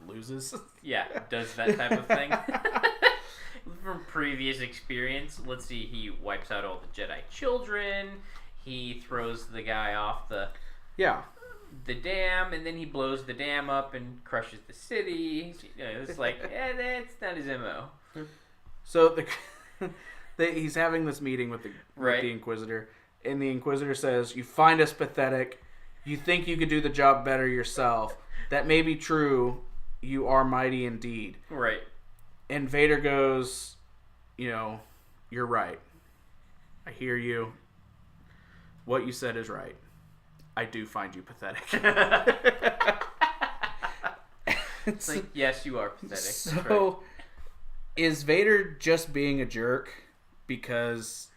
loses. Yeah, does that type of thing. From previous experience, let's see, he wipes out all the Jedi children. He throws the guy off the dam, and then he blows the dam up and crushes the city. It's like, that's not his MO. So he's having this meeting with the Inquisitor, and the Inquisitor says, "You find us pathetic. You think you could do the job better yourself. That may be true. You are mighty indeed." Right. And Vader goes, "You're right. I hear you. What you said is right. I do find you pathetic." It's like, yes, you are pathetic. So, is Vader just being a jerk because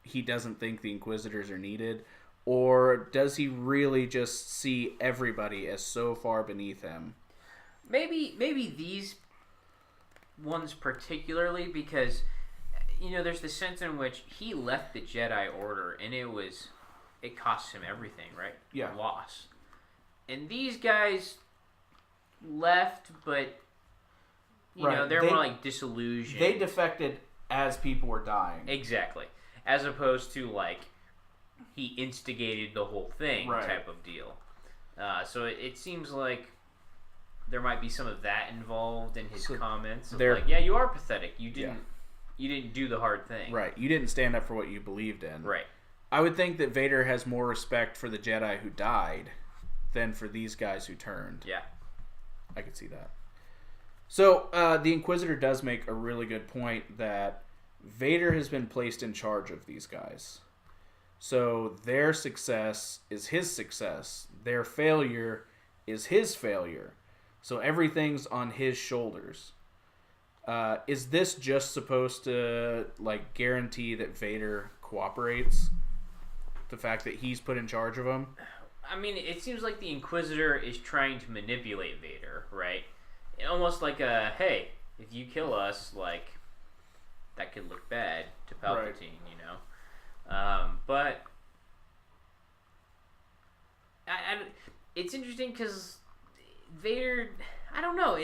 he doesn't think the Inquisitors are needed? Or does he really just see everybody as so far beneath him? Maybe these ones particularly, because there's the sense in which he left the Jedi Order and it cost him everything, right? Yeah. Loss. And these guys left, but they're more like disillusioned. They defected as people were dying. Exactly. As opposed to like he instigated the whole thing type of deal. So it seems like there might be some of that involved in his comments. Like, yeah, you are pathetic. You didn't do the hard thing. Right. You didn't stand up for what you believed in. Right. I would think that Vader has more respect for the Jedi who died than for these guys who turned. Yeah. I could see that. So, the Inquisitor does make a really good point that Vader has been placed in charge of these guys. So, their success is his success. Their failure is his failure. So, everything's on his shoulders. Is this just supposed to, guarantee that Vader cooperates? The fact that he's put in charge of him? I mean, it seems like the Inquisitor is trying to manipulate Vader, right? Almost like hey, if you kill us, that could look bad to Palpatine, But it's interesting because Vader, I don't know,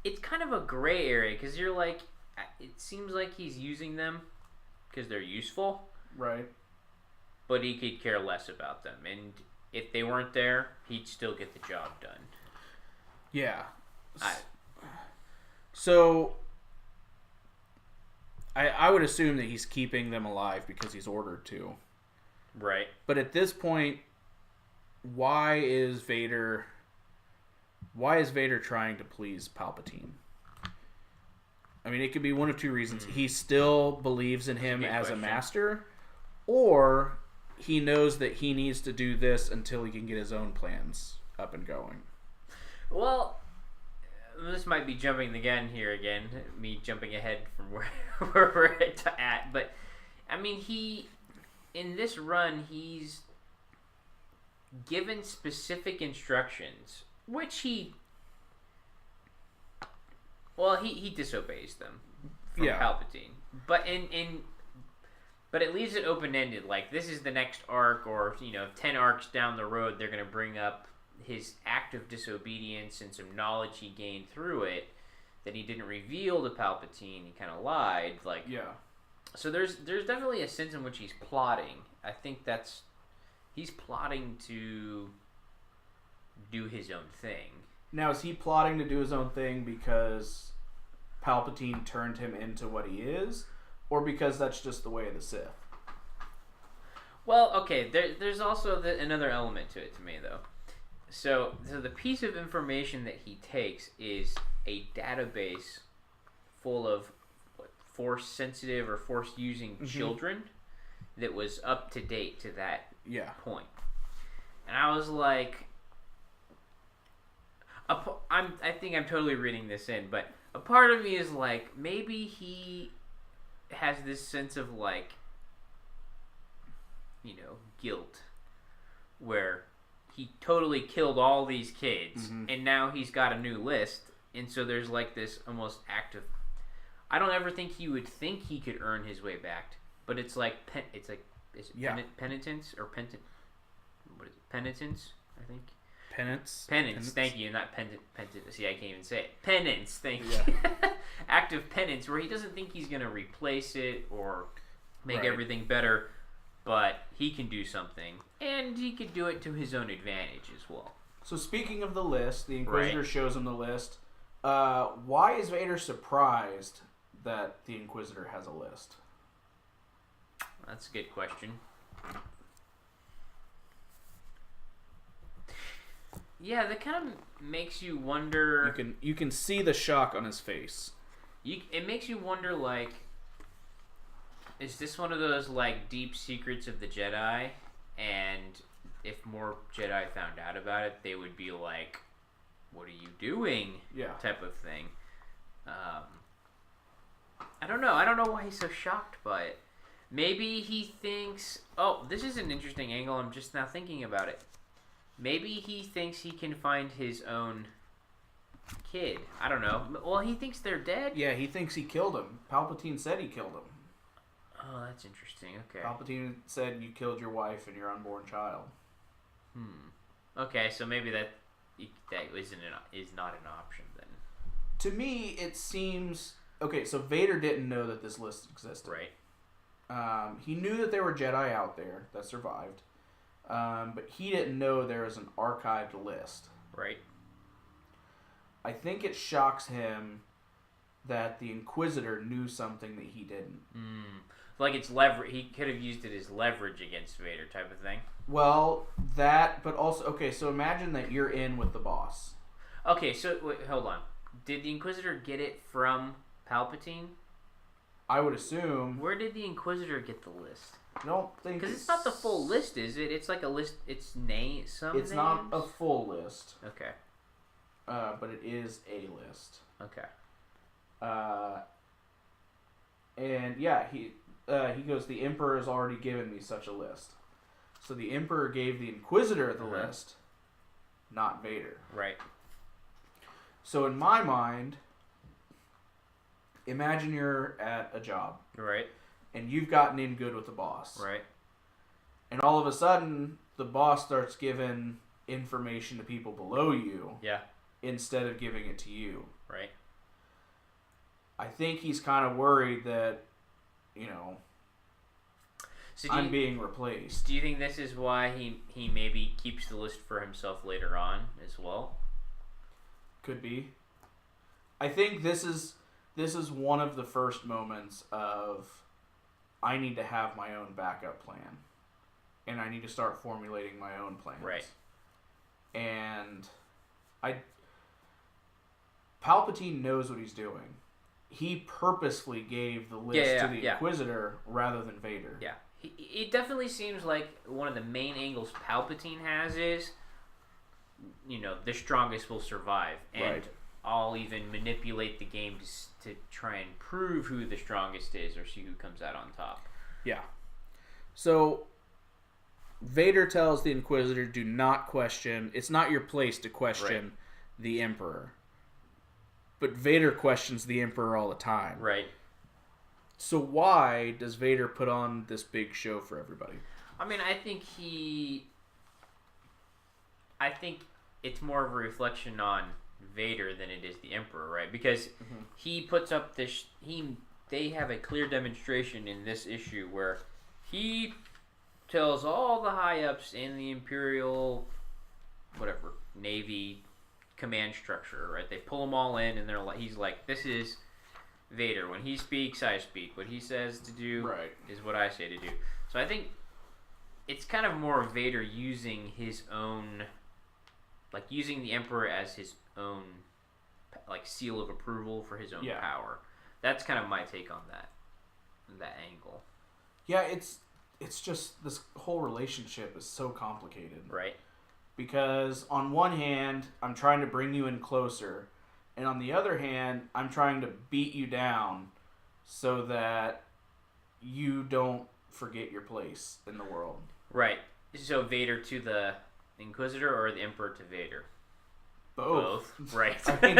it's kind of a gray area because you're like, it seems like he's using them because they're useful. Right. But he could care less about them. And if they weren't there, he'd still get the job done. Yeah. So, I would assume that he's keeping them alive because he's ordered to. Right. But at this point, why is Vader trying to please Palpatine? I mean, it could be one of two reasons. He still believes in him as a master, or he knows that he needs to do this until he can get his own plans up and going. Well, this might be jumping the gun here again. Me jumping ahead from where we're at. But, I mean, in this run, he's given specific instructions, which he disobeys them from Palpatine. But but it leaves it open-ended. Like, this is the next arc, or 10 arcs down the road, they're going to bring up his act of disobedience and some knowledge he gained through it that he didn't reveal to Palpatine. He kind of lied. Like, so there's definitely a sense in which he's plotting. I think he's plotting to do his own thing. Now, is he plotting to do his own thing because Palpatine turned him into what he is, or because that's just the way of the Sith? Well, okay, there's also another element to it to me, though. So the piece of information that he takes is a database full of Force-sensitive or Force-using children that was up to date to that point. And I was like, I think I'm totally reading this in, but a part of me is like, maybe he has this sense of like, guilt, where he totally killed all these kids, and now he's got a new list, and so there's like this almost act of, I don't ever think he would think he could earn his way back, but it's like, is it penitence or what is it? Penitence, I think. Penance. Thank you. Not penance. See, I can't even say it. Penance. Thank you. Act of penance, where he doesn't think he's going to replace it or make everything better, but he can do something, and he could do it to his own advantage as well. So speaking of the list, the Inquisitor shows him the list. Why is Vader surprised that the Inquisitor has a list? That's a good question. Yeah, that kind of makes you wonder. You can see the shock on his face. It makes you wonder, like, is this one of those like deep secrets of the Jedi? And if more Jedi found out about it, they would be like, "What are you doing?" Type of thing. I don't know. I don't know why he's so shocked by it. Maybe he thinks, "Oh, this is an interesting angle. I'm just now thinking about it." Maybe he thinks he can find his own kid. I don't know. Well, he thinks they're dead. Yeah, he thinks he killed him. Palpatine said he killed him. Oh, that's interesting. Okay. Palpatine said you killed your wife and your unborn child. Okay, so maybe that is not an option then. To me, it seems okay. So Vader didn't know that this list existed. Right. He knew that there were Jedi out there that survived. But he didn't know there was an archived list. Right. I think it shocks him that the Inquisitor knew something that he didn't. Like it's leverage. He could have used it as leverage against Vader, type of thing. Well, that, but also, okay, so imagine that you're in with the boss. Okay, so wait, hold on. Did the Inquisitor get it from Palpatine? I would assume. Where did the Inquisitor get the list? I don't think because it's not the full list, is it? It's like a list. It's name some. It's names? Not a full list. Okay. But it is a list. Okay. And yeah, he goes, the Emperor has already given me such a list. So the Emperor gave the Inquisitor the list, not Vader. Right. So in my mind, imagine you're at a job. Right. And you've gotten in good with the boss. Right. And all of a sudden, the boss starts giving information to people below you. Yeah. Instead of giving it to you. Right. I think he's kind of worried that, so I'm being replaced. Do you think this is why he maybe keeps the list for himself later on as well? Could be. I think this is one of the first moments of I need to have my own backup plan. And I need to start formulating my own plans. Right. And Palpatine knows what he's doing. He purposefully gave the list to the Inquisitor rather than Vader. Yeah. It definitely seems like one of the main angles Palpatine has is, the strongest will survive. And I'll even manipulate the game to try and prove who the strongest is or see who comes out on top. Yeah. So Vader tells the Inquisitor, do not question. It's not your place to question the Emperor. But Vader questions the Emperor all the time. Right. So why does Vader put on this big show for everybody? I mean, I think it's more of a reflection on Vader than it is the Emperor, right? Because he puts up this... They have a clear demonstration in this issue where he tells all the high-ups in the Imperial, Navy command structure, right? They pull them all in, and he's like, this is Vader. When he speaks, I speak. What he says to do is what I say to do. So I think it's kind of more Vader using his own, using the Emperor as his own, seal of approval for his own power. That's kind of my take on that angle. Yeah, it's just this whole relationship is so complicated. Right. Because on one hand, I'm trying to bring you in closer, and on the other hand, I'm trying to beat you down so that you don't forget your place in the world. Right. So Vader to the Inquisitor or the Emperor to Vader? Both. Right. I mean,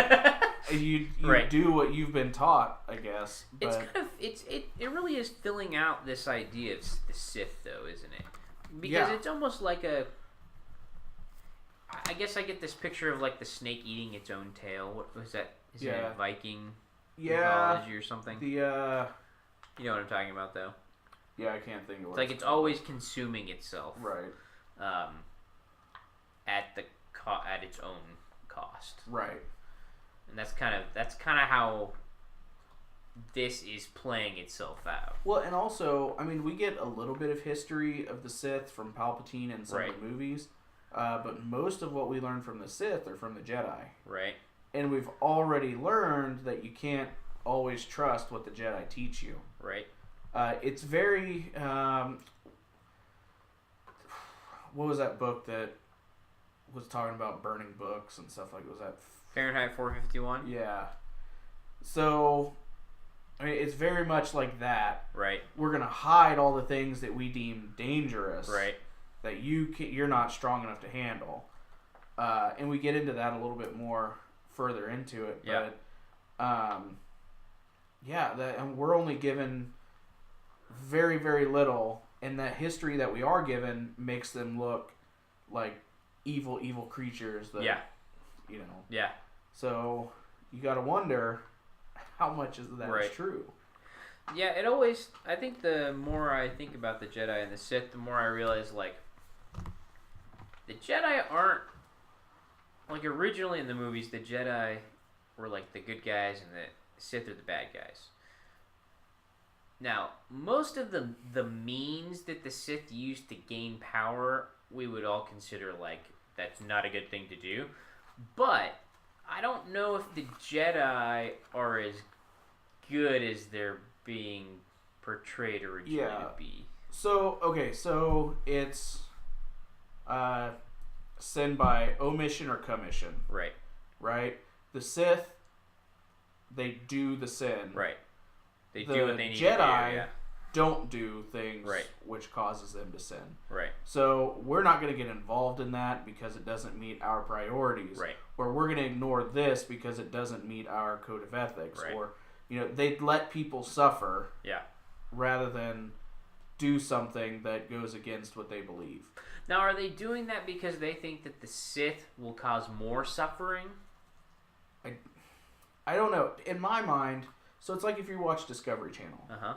you do what you've been taught, I guess. But it really is filling out this idea of the Sith, though, isn't it? Because it's almost like I guess I get this picture of the snake eating its own tail. What was that? Is it Viking mythology or something? You know what I'm talking about, though. Yeah, I can't think of what. It's always consuming itself, right? At its own cost, right? And that's kind of how this is playing itself out. Well, and also, I mean, we get a little bit of history of the Sith from Palpatine and some of the movies. But most of what we learn from the Sith are from the Jedi. Right. And we've already learned that you can't always trust what the Jedi teach you. Right. It's very... what was that book that was talking about burning books and stuff like that? Was that... Fahrenheit 451? Yeah. So, I mean, it's very much like that. Right. We're going to hide all the things that we deem dangerous. Right. That you're not strong enough to handle. And we get into that a little bit more further into it. Yeah. But, and we're only given very, very little, and that history that we are given makes them look like evil, evil creatures that, Yeah. So, you gotta wonder how much of that is true. Yeah, it always... I think the more I think about the Jedi and the Sith, the more I realize, the Jedi aren't... originally in the movies, the Jedi were, the good guys and the Sith are the bad guys. Now, most of the means that the Sith used to gain power, we would all consider, that's not a good thing to do. But I don't know if the Jedi are as good as they're being portrayed originally to be. So it's sin by omission or commission. Right. Right? The Sith, they do the sin. Right. They do what they need Jedi to do, yeah. Don't do things which causes them to sin. Right. So we're not going to get involved in that because it doesn't meet our priorities. Right. Or we're going to ignore this because it doesn't meet our code of ethics. Right. Or, they let people suffer. Yeah. Rather than do something that goes against what they believe. Now, are they doing that because they think that the Sith will cause more suffering? I don't know. In my mind, So it's like if you watch Discovery Channel. Uh-huh.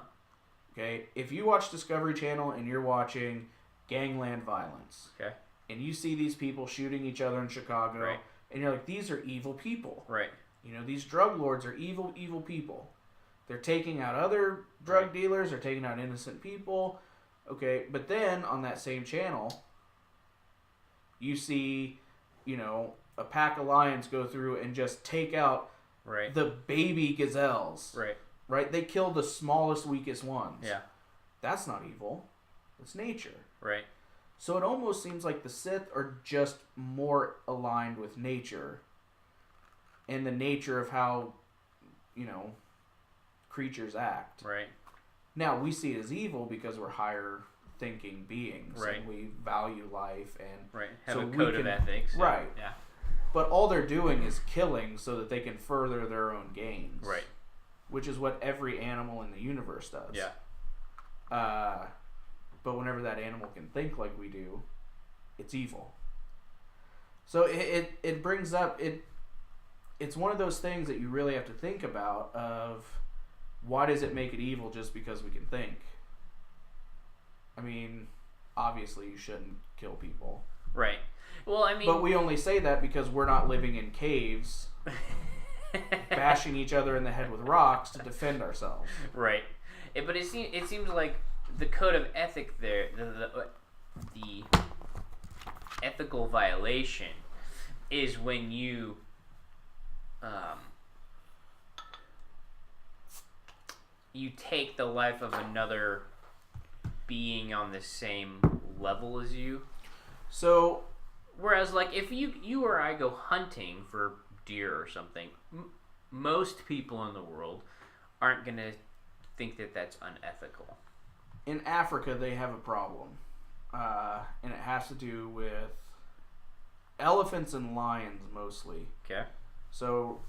Okay? If you watch Discovery Channel and you're watching gangland violence. Okay. And you see these people shooting each other in Chicago. Right. And you're like, these are evil people. Right. You know, these drug lords are evil, evil people. They're taking out other drug dealers. They're taking out innocent people. Okay, but then on that same channel, you see, you know, a pack of lions go through and just take out the baby gazelles. Right. Right? They kill the smallest, weakest ones. Yeah. That's not evil. It's nature. Right. So it almost seems like the Sith are just more aligned with nature and the nature of how, you know, creatures act. Right. Now, we see it as evil because we're higher thinking beings. Right. And we value life and... Have so a code of ethics. Right. Yeah. But all they're doing is killing so that they can further their own gains. Right. Which is what every animal in the universe does. Yeah. But whenever that animal can think like we do, it's evil. So it brings up... It's one of those things that you really have to think about of why does it make it evil just because we can think? I mean, obviously you shouldn't kill people. Right. Well, I mean... But we only say that because we're not living in caves bashing each other in the head with rocks to defend ourselves. Right. But it seems like the code of ethic there, the ethical violation is when you you take the life of another being on the same level as you. So, whereas like if you or I go hunting for deer or something, most people in the world aren't going to think that that's unethical. In Africa, they have a problem. And it has to do with elephants and lions mostly. Okay. So,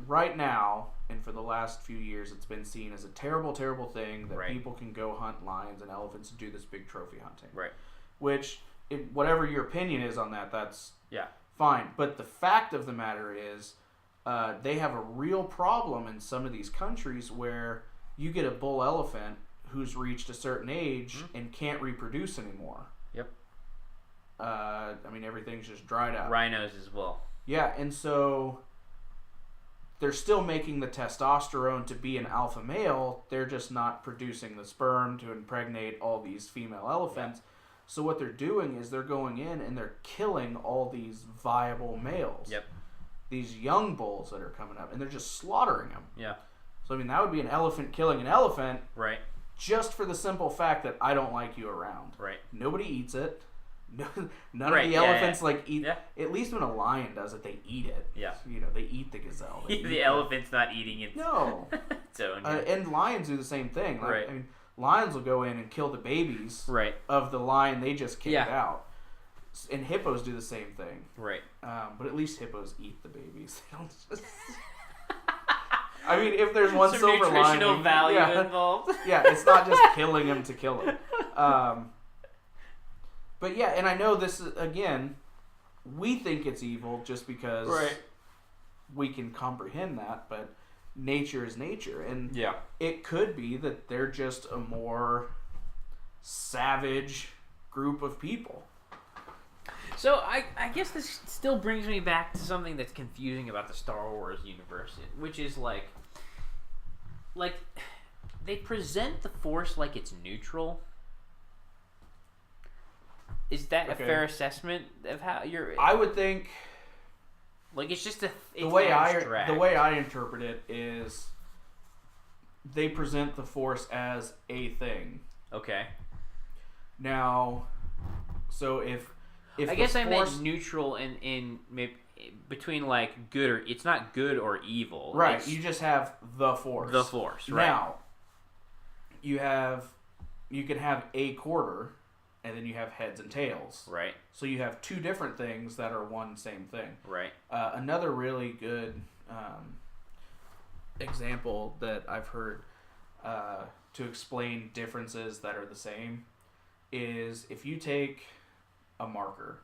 right now, and for the last few years, it's been seen as a terrible, terrible thing that people can go hunt lions and elephants and do this big trophy hunting. Right. Which, whatever your opinion is on that, that's yeah fine. But the fact of the matter is, they have a real problem in some of these countries where you get a bull elephant who's reached a certain age and can't reproduce anymore. Yep. I mean, everything's just dried out. Rhinos as well. Yeah, and so they're still making the testosterone to be an alpha male. They're just not producing the sperm to impregnate all these female elephants. Yeah. So what they're doing is they're going in and they're killing all these viable males. Yep. These young bulls that are coming up, and they're just slaughtering them. Yeah. So, I mean, that would be an elephant killing an elephant. Right. Just for the simple fact that I don't like you around. Right. Nobody eats it. None of the elephants eat. Yeah. At least when a lion does it, they eat it. Yeah. You know, they eat the gazelle. The elephant's not eating it. No. And lions do the same thing. Like, right. I mean, lions will go in and kill the babies of the lion they just kicked out. And hippos do the same thing. Right. But at least hippos eat the babies. They don't just... I mean, if there's one silver lining... nutritional value involved. Yeah, it's not just killing him to kill him. But yeah, and I know this is, again, we think it's evil just because we can comprehend that, but nature is nature. And it could be that they're just a more savage group of people. So I guess this still brings me back to something that's confusing about the Star Wars universe, which is like they present the Force like it's neutral. Is that a fair assessment of how you're? I would think. Like it's just the way I interpret it is they present the Force as a thing. Okay. Now, so if I guess I meant neutral in maybe between like good or it's not good or evil. Right. You just have the Force. The Force. Right. Now, you can have a quarter, and then you have heads and tails. Right. So you have two different things that are one same thing. Right. Another really good example that I've heard to explain differences that are the same is if you take a marker,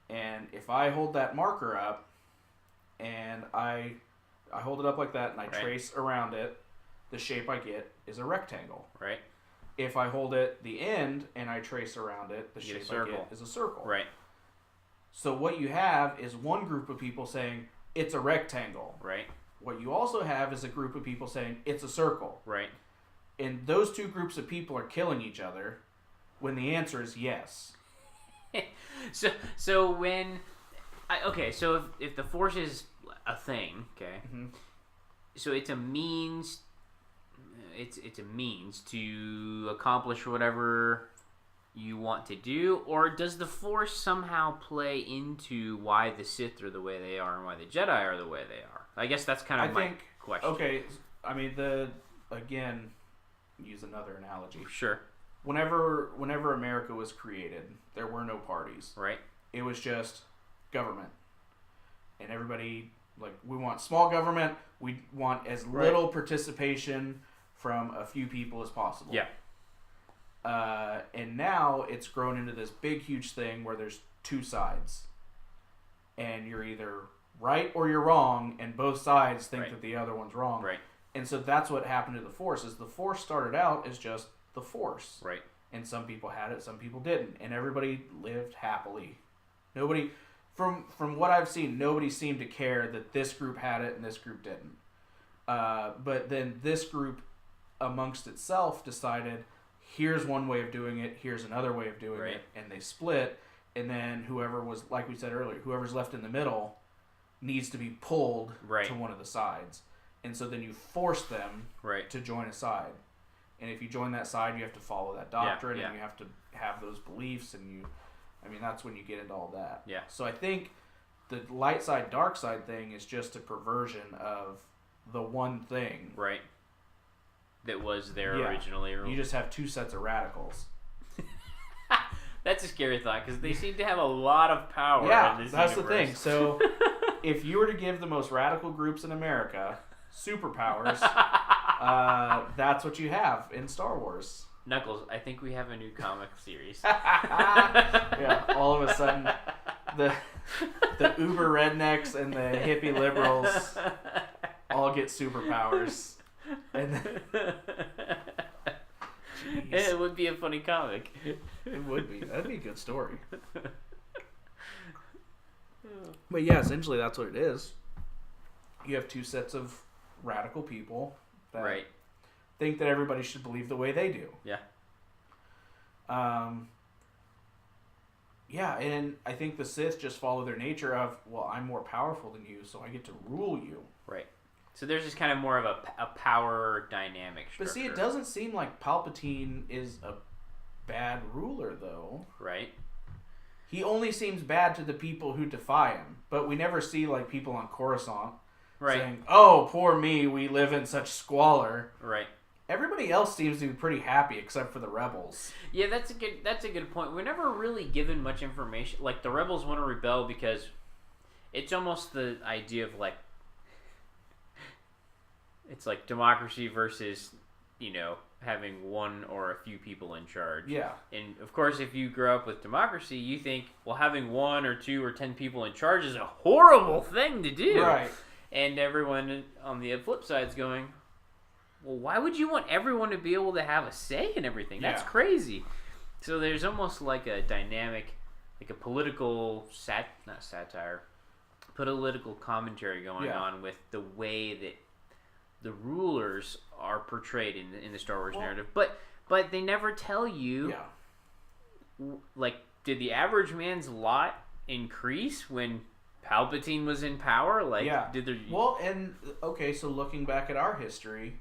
and if I hold that marker up and I I hold it up like that and I trace around it. The shape I get is a rectangle. Right. If I hold it the end and I trace around it, the shape I get is a circle. Right. So what you have is one group of people saying it's a rectangle. Right. What you also have is a group of people saying it's a circle. Right. And those two groups of people are killing each other when the answer is yes. so when... so if the Force is a thing, okay, so it's a means... It's a means to accomplish whatever you want to do, or does the Force somehow play into why the Sith are the way they are and why the Jedi are the way they are? I guess that's kind of my question. Okay, I mean, again, use another analogy. Sure. Whenever America was created, there were no parties. Right. It was just government. And everybody, like, we want small government, we want as little participation from a few people as possible. Yeah. And now it's grown into this big, huge thing where there's two sides. And you're either right or you're wrong, and both sides think that the other one's wrong. Right. And so that's what happened to the Force, is the Force started out as just the Force. Right. And some people had it, some people didn't. And everybody lived happily. Nobody, from what I've seen, nobody seemed to care that this group had it and this group didn't. But then this group amongst itself decided, here's one way of doing it, here's another way of doing it, and they split, and then whoever was, like we said earlier, whoever's left in the middle needs to be pulled to one of the sides. And so then you force them to join a side. And if you join that side, you have to follow that doctrine, and you have to have those beliefs, and that's when you get into all that. Yeah. So I think the light side, dark side thing is just a perversion of the one thing. Right. That was there originally. You just have two sets of radicals. That's a scary thought, because they seem to have a lot of power in this that's universe. The thing. So if you were to give the most radical groups in America superpowers, that's what you have in Star Wars. Knuckles, I think we have a new comic series. All of a sudden, the uber rednecks and the hippie liberals all get superpowers. And it would be a funny comic. It would be. That'd be a good story. But yeah, essentially that's what it is. You have two sets of radical people that think that everybody should believe the way they do. Yeah. Yeah, and I think the Sith just follow their nature of, well, I'm more powerful than you, so I get to rule you. Right. So there's just kind of more of a power dynamic structure. But see, it doesn't seem like Palpatine is a bad ruler, though. Right. He only seems bad to the people who defy him. But we never see, like, people on Coruscant saying, oh, poor me, we live in such squalor. Right. Everybody else seems to be pretty happy except for the rebels. Yeah, that's a good point. We're never really given much information. Like, the rebels want to rebel because it's almost the idea of, like, it's like democracy versus, having one or a few people in charge. Yeah. And, of course, if you grow up with democracy, you think, well, having 1 or 2 or 10 people in charge is a horrible thing to do. Right. And everyone on the flip side is going, well, why would you want everyone to be able to have a say in everything? That's crazy. So there's almost like a dynamic, like a political, political commentary going on with the way that the rulers are portrayed in the Star Wars narrative, but they never tell you. Like, did the average man's lot increase when Palpatine was in power? Like, did there? Well, and so looking back at our history,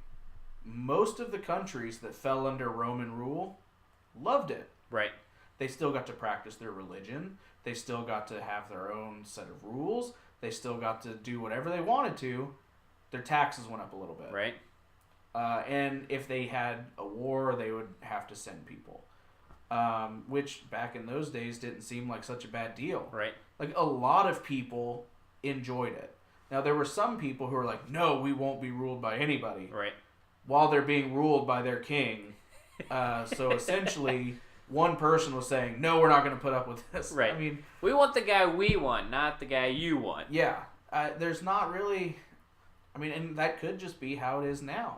most of the countries that fell under Roman rule loved it. Right. They still got to practice their religion. They still got to have their own set of rules. They still got to do whatever they wanted to. Their taxes went up a little bit. Right. And if they had a war, they would have to send people. Which, back in those days, didn't seem like such a bad deal. Right. Like, a lot of people enjoyed it. Now, there were some people who were like, no, we won't be ruled by anybody. Right. While they're being ruled by their king. So, essentially, one person was saying, no, we're not going to put up with this. Right. I mean, we want the guy we want, not the guy you want. Yeah. There's not really... I mean, and that could just be how it is now.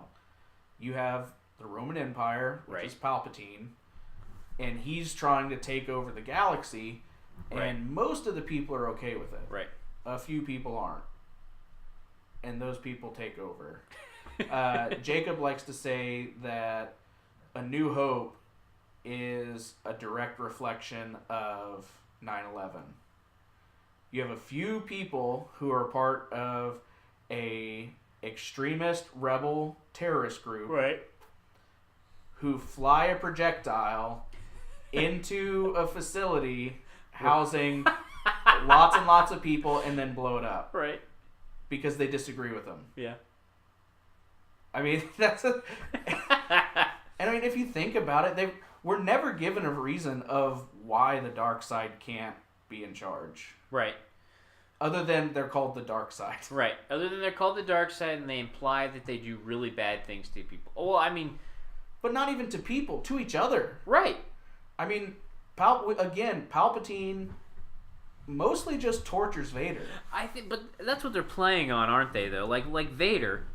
You have the Roman Empire, which is Palpatine, and he's trying to take over the galaxy, and most of the people are okay with it. Right. A few people aren't. And those people take over. Jacob likes to say that A New Hope is a direct reflection of 9/11. You have a few people who are part of a extremist rebel terrorist group who fly a projectile into a facility housing lots and lots of people and then blow it up. Right. Because they disagree with them. Yeah. I mean, and I mean, if you think about it, we're never given a reason of why the dark side can't be in charge. Right. Other than they're called the dark side. Right. Other than they're called the dark side and they imply that they do really bad things to people. Well, I mean... But not even to people, to each other. Right. I mean, Palpatine mostly just tortures Vader. I think, but that's what they're playing on, aren't they, though? Like Vader,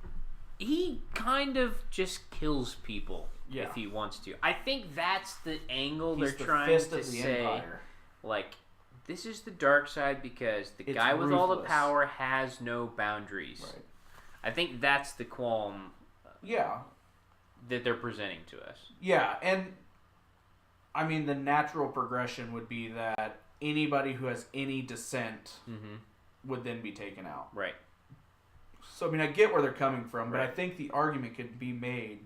he kind of just kills people if he wants to. I think that's the angle they're trying to say. Empire. Like... This is the dark side because the guy with all the power has no boundaries. Right. I think that's the qualm that they're presenting to us. Yeah, and I mean the natural progression would be that anybody who has any dissent would then be taken out. Right. So I mean I get where they're coming from, but I think the argument could be made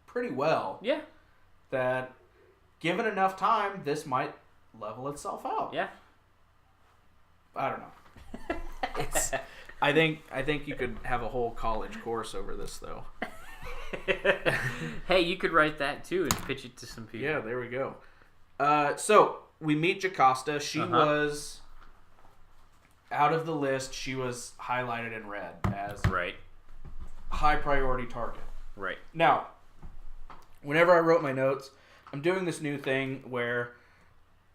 pretty well. Yeah. That given enough time, this might level itself out. Yeah. I don't know. I think you could have a whole college course over this though. Hey, you could write that too and pitch it to some people. Yeah, there we go. So we meet Jocasta. She was out of the list. She was highlighted in red as high priority target. Right. Now, whenever I wrote my notes, I'm doing this new thing where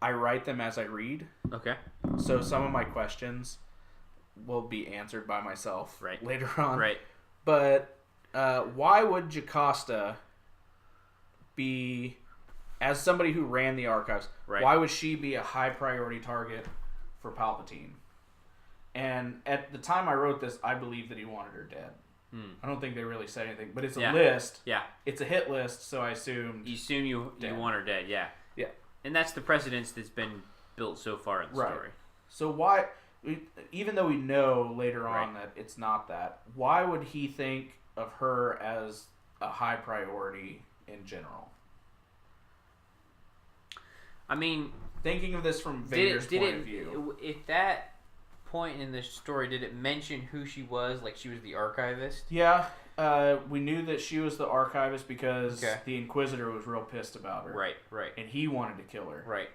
I write them as I read. Okay. So some of my questions will be answered by myself later on. Right. But why would Jocasta be, as somebody who ran the archives, why would she be a high priority target for Palpatine? And at the time I wrote this, I believed that he wanted her dead. I don't think they really said anything, but it's a list. Yeah. It's a hit list, so I assumed. You assume you want her dead, yeah. Yeah. And that's the precedence that's been built so far in the story. So why, even though we know later on that it's not that, why would he think of her as a high priority in general? I mean... Thinking of this from Vader's point of view. At that point in the story, did it mention who she was? Like she was the archivist? Yeah. We knew that she was the archivist because the Inquisitor was real pissed about her. Right. And he wanted to kill her. Right.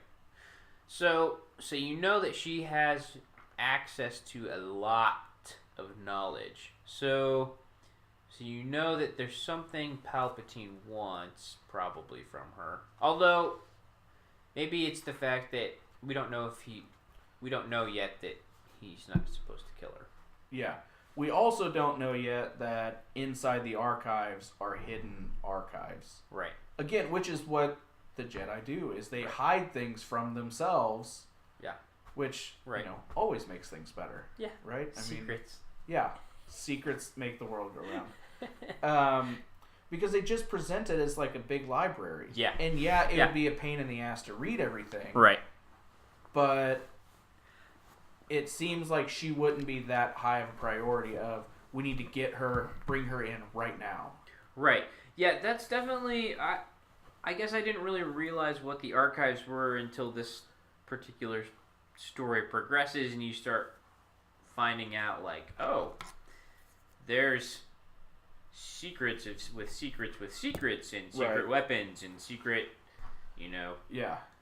So you know that she has access to a lot of knowledge. So you know that there's something Palpatine wants probably from her. Although maybe it's the fact that we don't know yet that he's not supposed to kill her. Yeah. We also don't know yet that inside the archives are hidden archives. Right. Again, which is what the Jedi do, is they hide things from themselves. Yeah. Which, always makes things better. Yeah. Right? Secrets. Secrets make the world go round. Because they just present it as like a big library. Yeah. And it would be a pain in the ass to read everything. Right. But it seems like she wouldn't be that high of a priority of, we need to bring her in right now. Right. Yeah, that's definitely... I guess I didn't really realize what the archives were until this particular story progresses and you start finding out, like, oh, there's secrets with secrets and secret weapons and secret,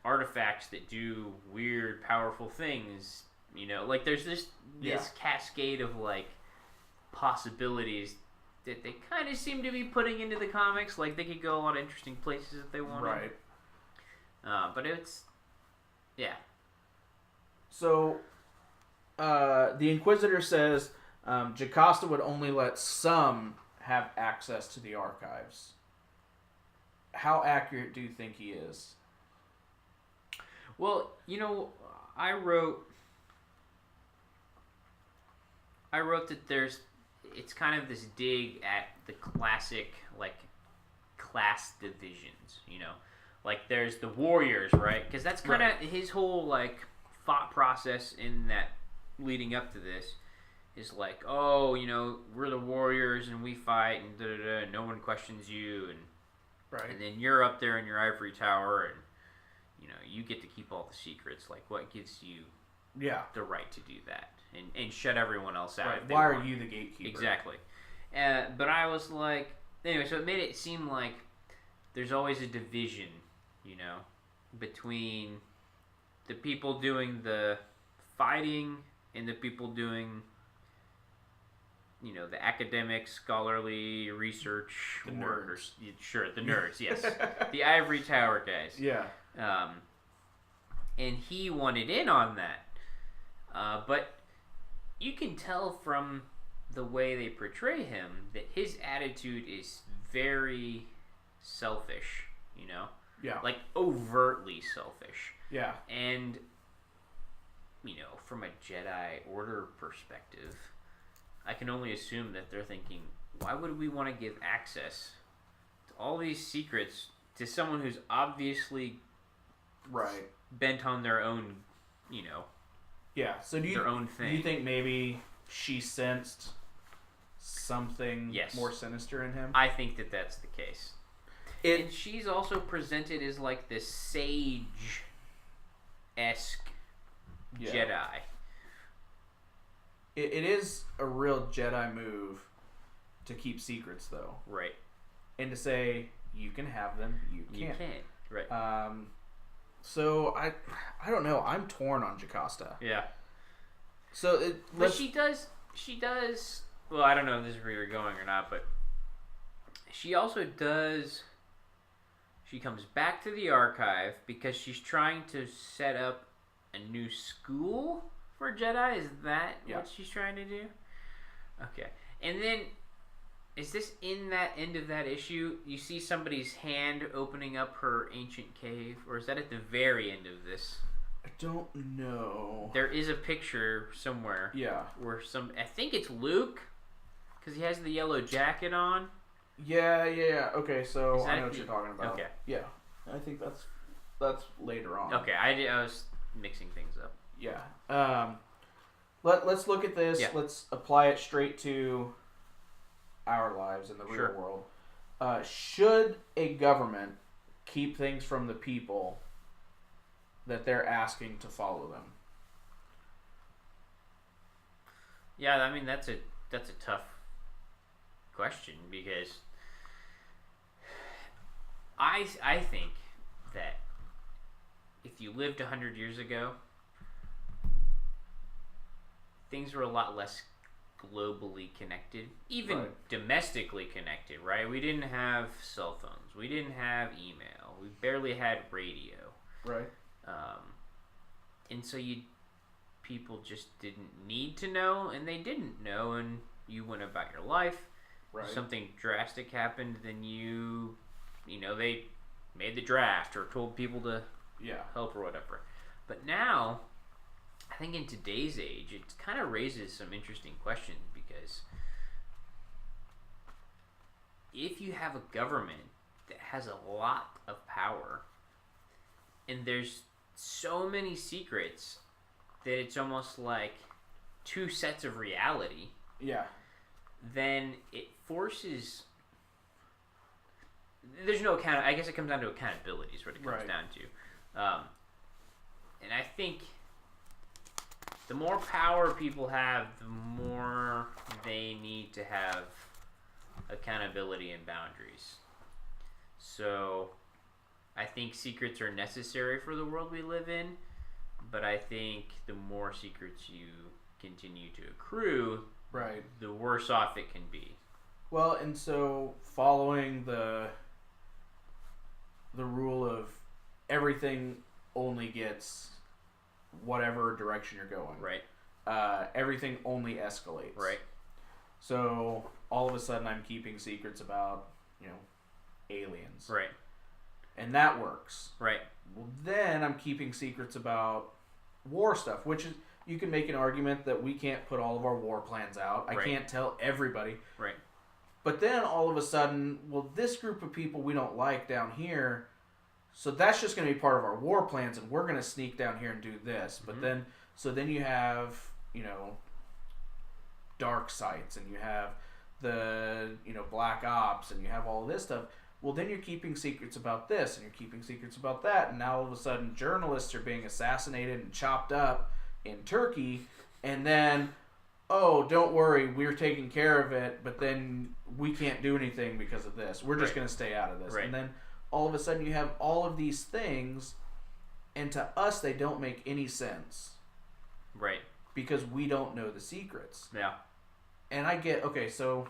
artifacts that do weird, powerful things. Like there's this cascade of like possibilities that they kind of seem to be putting into the comics. Like they could go a lot of interesting places if they wanted. Right. But it's So the Inquisitor says, Jocasta would only let some have access to the archives. How accurate do you think he is? Well, I wrote that it's kind of this dig at the classic, like, class divisions, Like, there's the warriors, right? Because that's kind of his whole, like, thought process in that leading up to this is like, oh, we're the warriors and we fight and da-da-da, and no one questions you, and then you're up there in your ivory tower and, you get to keep all the secrets. Like, what gives you the right to do that and shut everyone else out? Right. Why are you the gatekeeper? Exactly. But I was like, anyway, so it made it seem like there's always a division, between the people doing the fighting and the people doing, the academic, scholarly research workers. Sure, the nerds, yes. The ivory tower guys. Yeah. And he wanted in on that. But you can tell from the way they portray him that his attitude is very selfish, Yeah. Like, overtly selfish. Yeah. And, from a Jedi Order perspective, I can only assume that they're thinking, why would we want to give access to all these secrets to someone who's obviously bent on their own, Yeah. So their own thing. Do you think maybe she sensed something more sinister in him? I think that that's the case. And she's also presented as like this sage-esque Jedi. It is a real Jedi move to keep secrets, though. Right. And to say, you can have them, you can't. You can't. Right. So, I don't know. I'm torn on Jocasta. Yeah. So, but she does, well, I don't know if this is where you're going or not, but she also does, she comes back to the archive because she's trying to set up a new school for Jedi. Is that what she's trying to do? Okay. And then, is this in that end of that issue? You see somebody's hand opening up her ancient cave? Or is that at the very end of this? I don't know. There is a picture somewhere. Yeah. Where I think it's Luke, because he has the yellow jacket on. Yeah. Okay, so I know what you're talking about. Okay. Yeah. I think that's later on. Okay, I was mixing things up. Yeah. Let's look at this. Yeah. Let's apply it straight to our lives in the real world. Should a government keep things from the people that they're asking to follow them? Yeah, I mean that's a tough question because I think that if you lived 100 years ago, things were a lot less globally connected, even domestically connected, right? We didn't have cell phones. We didn't have email. We barely had radio. Right. And so people just didn't need to know, and they didn't know, and you went about your life. Right. Something drastic happened, then they made the draft or told people to help or whatever. But now, I think in today's age, it kind of raises some interesting questions because if you have a government that has a lot of power and there's so many secrets that it's almost like two sets of reality, then it forces... There's no I guess it comes down to accountability is what it comes down to. And I think the more power people have, the more they need to have accountability and boundaries. So I think secrets are necessary for the world we live in, but I think the more secrets you continue to accrue, the worse off it can be. Well, and so following the rule of everything only gets whatever direction you're going. Right. Everything only escalates. Right. So all of a sudden I'm keeping secrets about, aliens. Right. And that works. Right. Well, then I'm keeping secrets about war stuff, which is, you can make an argument that we can't put all of our war plans out. I can't tell everybody. Right. But then all of a sudden, well, this group of people we don't like down here, so that's just going to be part of our war plans, and we're going to sneak down here and do this. But then you have, dark sites, and you have the, black ops, and you have all this stuff. Well, then you're keeping secrets about this, and you're keeping secrets about that, and now all of a sudden journalists are being assassinated and chopped up in Turkey, and then, oh, don't worry, we're taking care of it, but then we can't do anything because of this. We're just going to stay out of this. Right. And then all of a sudden you have all of these things, and to us they don't make any sense. Right. Because we don't know the secrets. Yeah. And I get, okay, so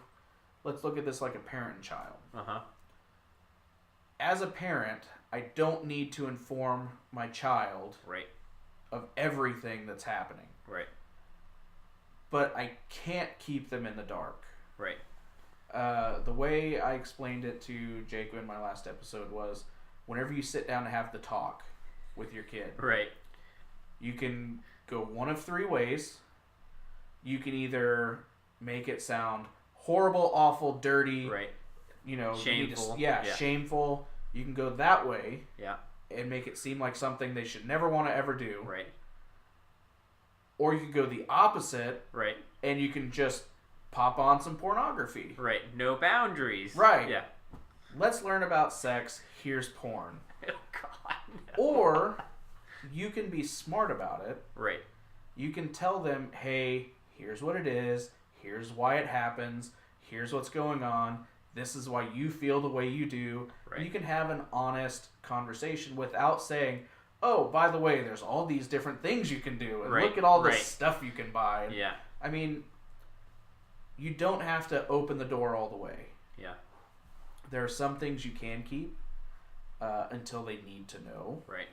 let's look at this like a parent and child. Uh-huh. As a parent, I don't need to inform my child of everything that's happening. Right. But I can't keep them in the dark. Right. The way I explained it to Jacob in my last episode was, whenever you sit down to have the talk with your kid, right, you can go one of three ways. You can either make it sound horrible, awful, dirty, right, shameful. Shameful. You can go that way. Yeah. And make it seem like something they should never want to ever do. Right. Or you could go the opposite. Right. And you can just pop on some pornography. Right. No boundaries. Right. Yeah. Let's learn about sex. Here's porn. Oh, God. No. Or you can be smart about it. Right. You can tell them, hey, here's what it is. Here's why it happens. Here's what's going on. This is why you feel the way you do. Right. You can have an honest conversation without saying, oh, by the way, there's all these different things you can do. And look at all this stuff you can buy. And, yeah. I mean, you don't have to open the door all the way. Yeah. There are some things you can keep until they need to know. Right.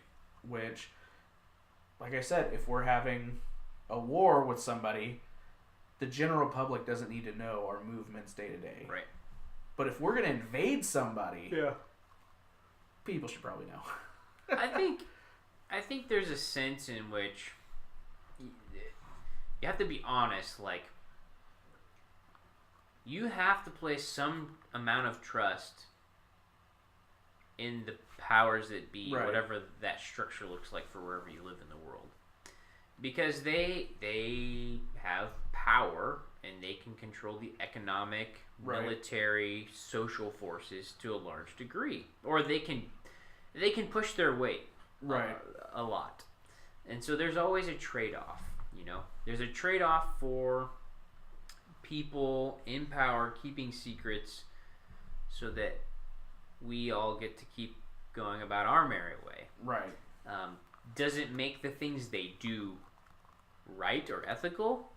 Which, like I said, if we're having a war with somebody, the general public doesn't need to know our movements day to day. Right. But if we're going to invade somebody, people should probably know. I think there's a sense in which you have to be honest. Like, you have to place some amount of trust in the powers that be, whatever that structure looks like for wherever you live in the world. Because they have power, and they can control the economic, military, social forces to a large degree, or they can push their weight a lot. And so there's always a trade-off. There's a trade-off for people in power keeping secrets so that we all get to keep going about our merry way. Right. Does it make the things they do right or ethical?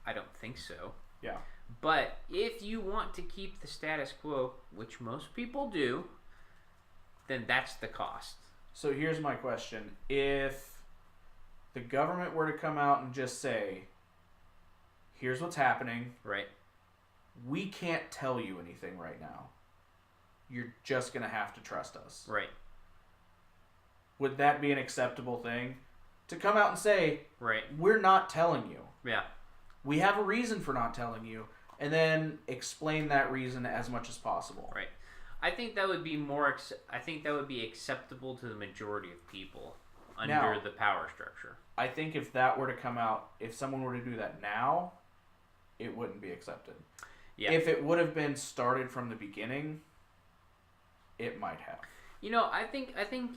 I don't think so. Yeah. But if you want to keep the status quo, which most people do, then that's the cost. So here's my question. If the government were to come out and just say, here's what's happening. Right. We can't tell you anything right now. You're just going to have to trust us. Right. Would that be an acceptable thing? To come out and say, right, we're not telling you. Yeah. We have a reason for not telling you, and then explain that reason as much as possible. Right. I think that would be acceptable to the majority of people under the power structure. I think if that were to come out, if someone were to do that now, it wouldn't be accepted. Yeah. If it would have been started from the beginning, it might have. I think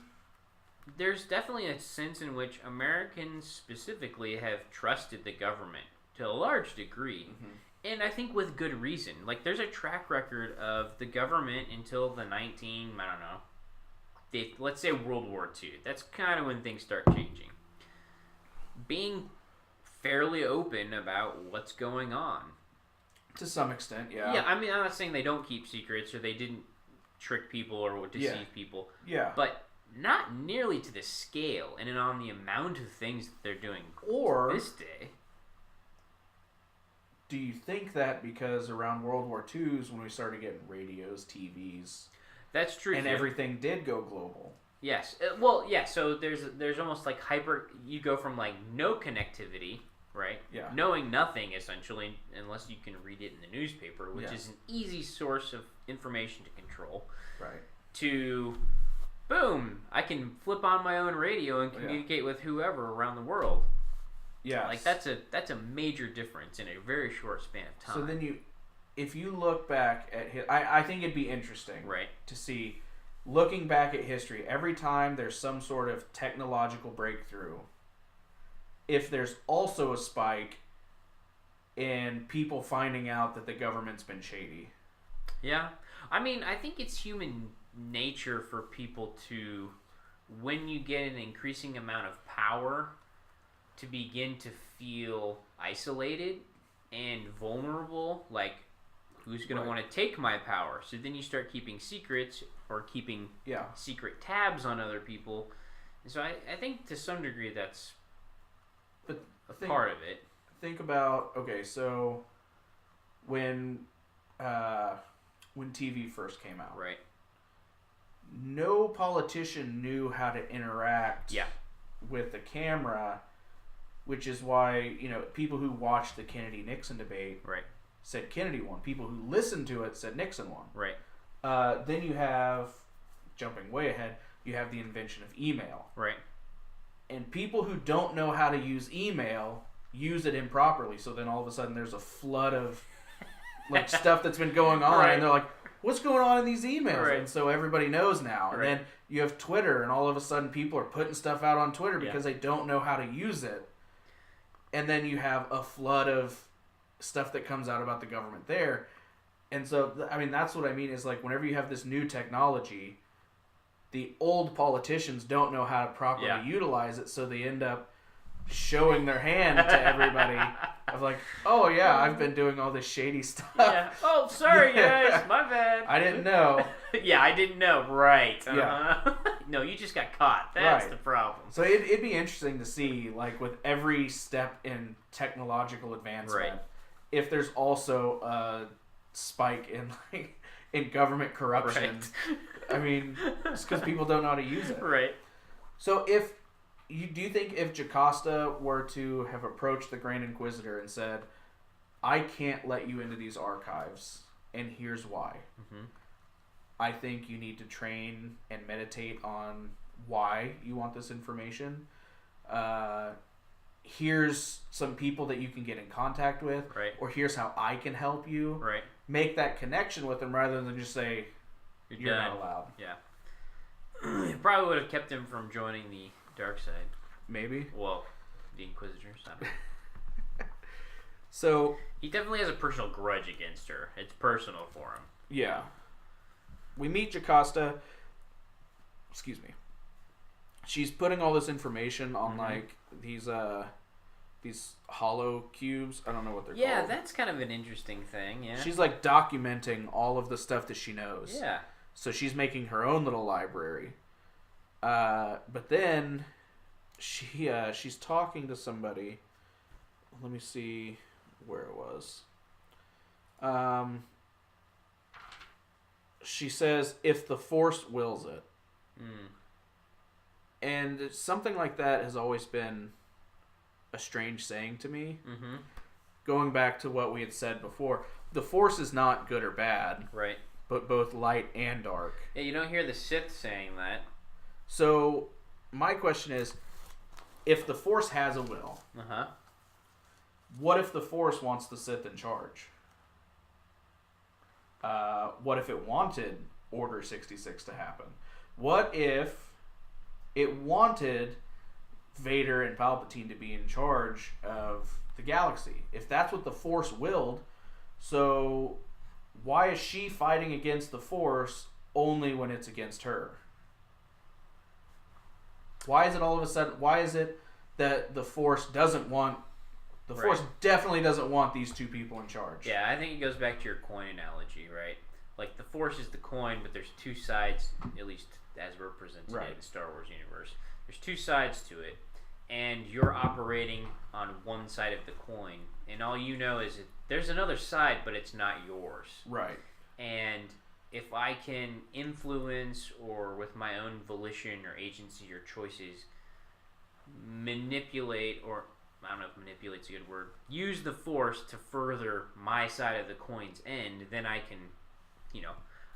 there's definitely a sense in which Americans specifically have trusted the government to a large degree. Mm-hmm. And I think with good reason. Like, there's a track record of the government until the let's say World War II. That's kind of when things start changing. Being fairly open about what's going on. To some extent, yeah. Yeah, I mean, I'm not saying they don't keep secrets or they didn't trick people or deceive people. Yeah. But not nearly to the scale and on the amount of things that they're doing or this day. do you think that because around World War II is when we started getting radios, TVs... That's true. And everything did go global. Yes. So there's almost like you go from like no connectivity, right? Yeah. Knowing nothing, essentially, unless you can read it in the newspaper, which is an easy source of information to control. Right. To, boom, I can flip on my own radio and communicate with whoever around the world. Yeah. Like, that's a major difference in a very short span of time. So then if you look back at I think it'd be interesting to see, looking back at history, every time there's some sort of technological breakthrough, if there's also a spike in people finding out that the government's been shady. Yeah. I mean, I think it's human nature for people to, when you get an increasing amount of power, to begin to feel isolated and vulnerable, like, who's going to want to take my power? So then you start keeping secrets or keeping secret tabs on other people. And so I think to some degree that's part of it. Think about, so when TV first came out, right? No politician knew how to interact with the camera, which is why, people who watched the Kennedy-Nixon debate said Kennedy won. People who listened to it said Nixon won. Right. Then you have, jumping way ahead, you have the invention of email. Right. And people who don't know how to use email use it improperly. So then all of a sudden there's a flood of like stuff that's been going on, and they're like, what's going on in these emails? Right. And so everybody knows now. And then you have Twitter, and all of a sudden people are putting stuff out on Twitter because they don't know how to use it. And then you have a flood of stuff that comes out about the government there. And so, I mean, that's what I mean is like whenever you have this new technology, the old politicians don't know how to properly utilize it, so they end up showing their hand to everybody of like, oh yeah, I've been doing all this shady stuff. Yeah. Oh, sorry guys, my bad. I didn't know. I didn't know. Right. Yeah. No, you just got caught. That's the problem. So it'd be interesting to see, like, with every step in technological advancement, if there's also a spike in government corruption. I mean, it's because people don't know how to use it. Right. So do you think if Jocasta were to have approached the Grand Inquisitor and said, I can't let you into these archives, and here's why. Mm-hmm. I think you need to train and meditate on why you want this information. Here's some people that you can get in contact with, or here's how I can help you. Right. Make that connection with them rather than just say, you're not allowed. Yeah. It probably would have kept him from joining the dark side. Maybe. Well, the Inquisitors. I don't know. So he definitely has a personal grudge against her. It's personal for him. Yeah. We meet Jocasta. Excuse me. She's putting all this information on like these hollow cubes. I don't know what they're called. Yeah, that's kind of an interesting thing. Yeah. She's like documenting all of the stuff that she knows. Yeah. So she's making her own little library. But then she's talking to somebody. Let me see where it was. She says, if the Force wills it. Mm. And something like that has always been a strange saying to me. Mm-hmm. Going back to what we had said before, the Force is not good or bad. Right. But both light and dark. Yeah, you don't hear the Sith saying that. So, my question is, if the Force has a will, what if the Force wants the Sith in charge? What if it wanted Order 66 to happen? What if it wanted Vader and Palpatine to be in charge of the galaxy? If that's what the Force willed, so why is she fighting against the Force only when it's against her? Why is it all of a sudden, why is it that the Force doesn't want, the Force definitely doesn't want these two people in charge? Yeah, I think it goes back to your coin analogy, right? Like, the Force is the coin, but there's two sides, at least as represented in the Star Wars universe. There's two sides to it, and you're operating on one side of the coin, and all you know is there's another side, but it's not yours. Right. And if I can influence, or with my own volition or agency or choices, manipulate, or I don't know if manipulate's a good word, use the Force to further my side of the coin's end, then I can,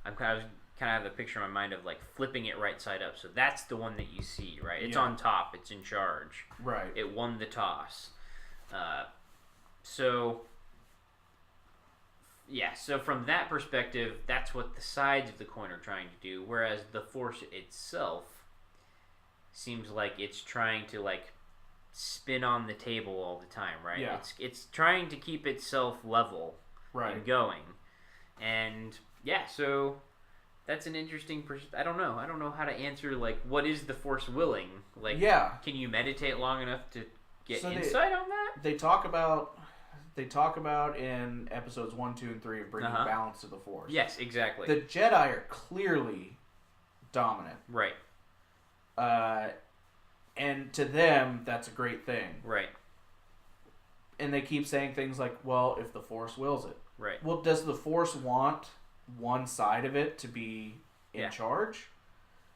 I'm kind of have the picture in my mind of like flipping it right side up. So that's the one that you see, right? It's on top. It's in charge. Right. It won the toss. So from that perspective, that's what the sides of the coin are trying to do. Whereas the Force itself seems like it's trying to like spin on the table all the time, right? Yeah. It's trying to keep itself level and going. And so that's an interesting I don't know how to answer like what is the Force willing? Like can you meditate long enough to get insight on that? They talk about in episodes 1, 2, and 3 of bringing balance to the Force. Yes, exactly. The Jedi are clearly dominant. Right. And to them, that's a great thing. Right. And they keep saying things like, well, if the Force wills it. Right. Well, does the Force want one side of it to be in charge?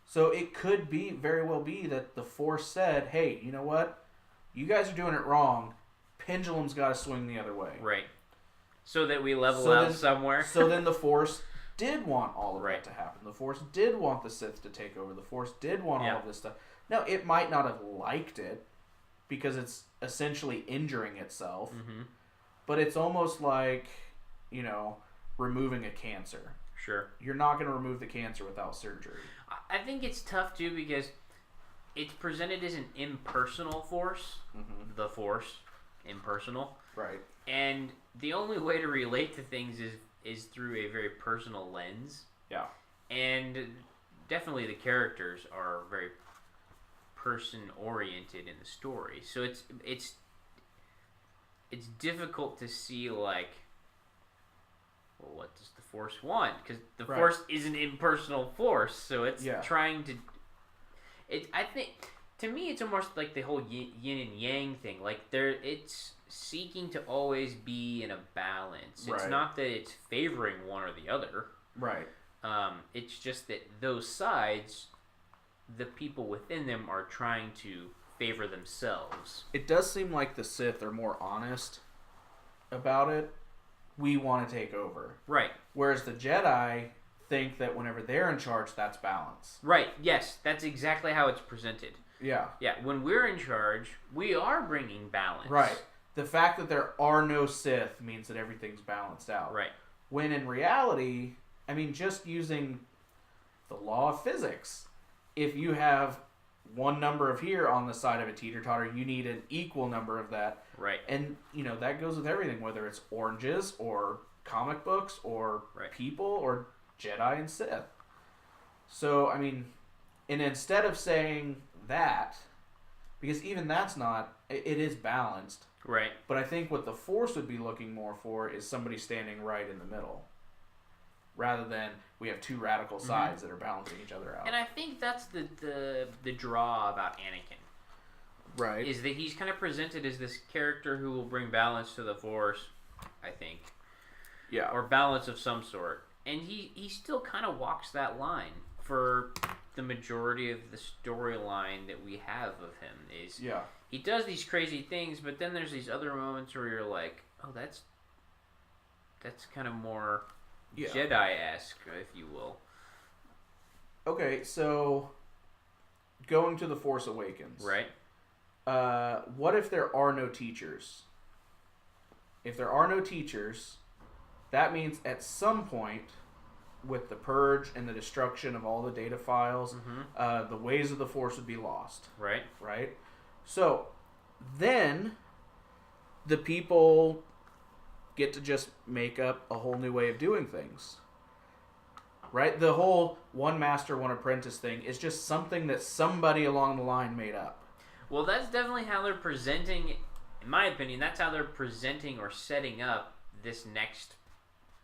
So it could very well be that the Force said, hey, you know what? You guys are doing it wrong. Pendulum's got to swing the other way. Right. So that we level out somewhere. So then the Force did want all of that to happen. The Force did want the Sith to take over. The Force did want all of this stuff. Now, it might not have liked it because it's essentially injuring itself. Mm-hmm. But it's almost like, removing a cancer. Sure. You're not going to remove the cancer without surgery. I think it's tough, too, because it's presented as an impersonal force. Mm-hmm. The Force. Impersonal. Right. And the only way to relate to things is through a very personal lens. Yeah. And definitely the characters are very person-oriented in the story. So it's difficult to see, like, well, what does the Force want? Because the Force is an impersonal force, so it's trying to... I think, to me, it's almost like the whole yin and yang thing. Like, it's seeking to always be in a balance. It's not that it's favoring one or the other. Right. It's just that those sides, the people within them are trying to favor themselves. It does seem like the Sith are more honest about it. We want to take over. Right. Whereas the Jedi think that whenever they're in charge, that's balance. Right. Yes. That's exactly how it's presented. Yeah. Yeah. When we're in charge, we are bringing balance. Right. The fact that there are no Sith means that everything's balanced out. Right. When in reality, I mean, just using the law of physics, if you have one number of here on the side of a teeter-totter, you need an equal number of that. Right. And, that goes with everything, whether it's oranges or comic books or people or Jedi and Sith. So, I mean, and instead of saying that, because even that's not, it is balanced. Right. But I think what the Force would be looking more for is somebody standing right in the middle. Rather than we have two radical sides that are balancing each other out. And I think that's the draw about Anakin. Right. Is that he's kind of presented as this character who will bring balance to the Force, I think. Yeah. Or balance of some sort. And he still kind of walks that line for the majority of the storyline that we have of him. He does these crazy things, but then there's these other moments where you're like, oh, that's kind of more Jedi-esque, if you will. Okay, so going to The Force Awakens. Right. What if there are no teachers? If there are no teachers, that means at some point, with the purge and the destruction of all the data files, the ways of the Force would be lost. Right. Right? So, then, the people get to just make up a whole new way of doing things. Right? The whole one master, one apprentice thing is just something that somebody along the line made up. Well, that's definitely how they're presenting, in my opinion, that's how they're presenting or setting up this next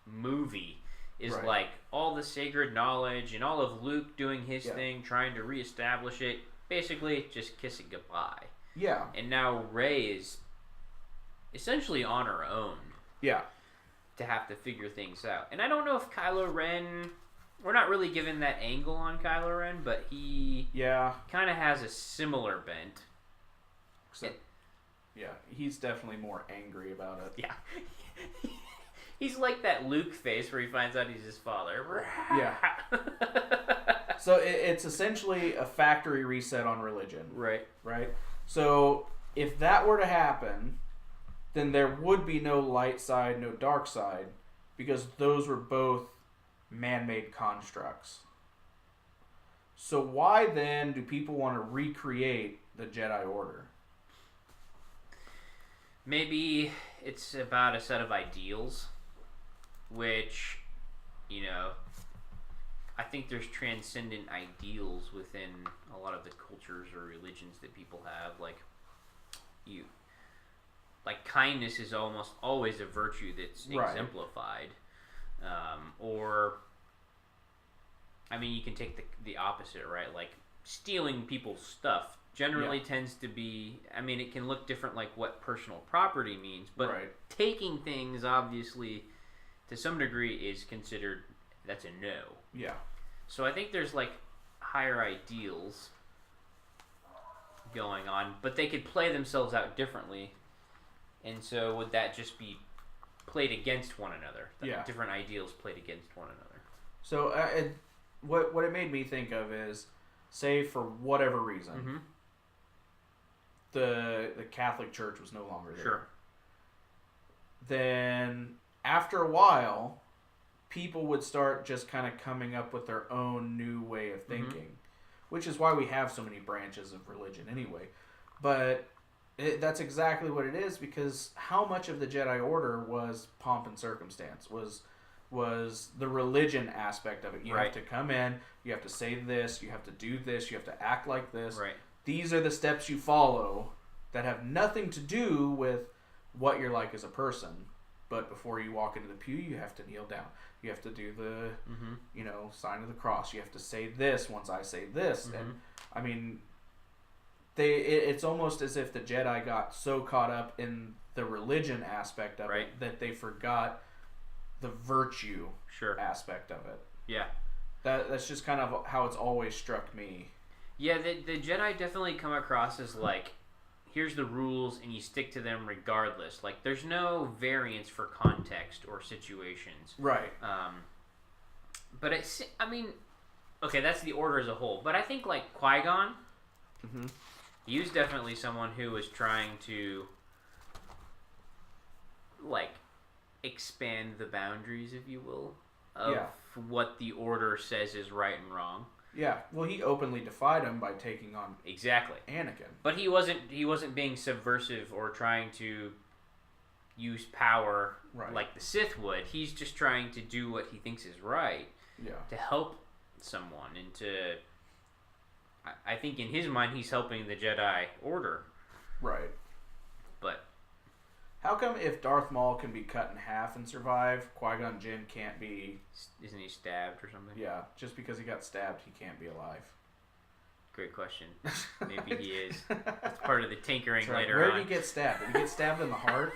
movie. Is like all the sacred knowledge and all of Luke doing his thing, trying to reestablish it. Basically, just kiss it goodbye. Yeah. And now Rey is essentially on her own. Yeah. To have to figure things out. And I don't know if Kylo Ren... We're not really given that angle on Kylo Ren, but he kind of has a similar bent. Yeah, he's definitely more angry about it. Yeah. He's like that Luke face where he finds out he's his father. Yeah. So it's essentially a factory reset on religion. Right. Right? So if that were to happen, then there would be no light side, no dark side, because those were both man-made constructs. So why then do people want to recreate the Jedi Order? Maybe it's about a set of ideals, which, you know, I think there's transcendent ideals within a lot of the cultures or religions that people have. Like kindness is almost always a virtue that's exemplified. Or, I mean, you can take the opposite, right? Like, stealing people's stuff generally tends to be, I mean, it can look different like what personal property means, but taking things, obviously, to some degree is considered, that's a no. Yeah. So I think there's, like, higher ideals going on, but they could play themselves out differently. And so would that just be played against one another? Different ideals played against one another. So what it made me think of is, say for whatever reason, the Catholic Church was no longer there. Sure. Then after a while, people would start just kind of coming up with their own new way of thinking, which is why we have so many branches of religion anyway. But that's exactly what it is, because how much of the Jedi Order was pomp and circumstance, was the religion aspect of it. You have to come in, you have to say this, you have to do this, you have to act like this. Right. These are the steps you follow that have nothing to do with what you're like as a person. But before you walk into the pew, you have to kneel down. You have to do the, sign of the cross. You have to say this once I say this. And, I mean, it's almost as if the Jedi got so caught up in the religion aspect of it that they forgot the virtue aspect of it. Yeah. That's just kind of how it's always struck me. Yeah, the Jedi definitely come across as like, here's the rules and you stick to them regardless. Like, there's no variance for context or situations. Right. But okay, that's the Order as a whole. But I think like Qui-Gon, he was definitely someone who was trying to like expand the boundaries, if you will, of what the Order says is right and wrong. Yeah, well, he openly defied him by taking on Anakin. But he wasn't being subversive or trying to use power like the Sith would. He's just trying to do what he thinks is right to help someone. And I think in his mind, he's helping the Jedi Order. Right. But how come if Darth Maul can be cut in half and survive, Qui-Gon Jinn can't be... Isn't he stabbed or something? Yeah, just because he got stabbed, he can't be alive. Great question. Maybe he is. That's part of the tinkering later on. Where on. did he get stabbed? Did he get stabbed in the heart?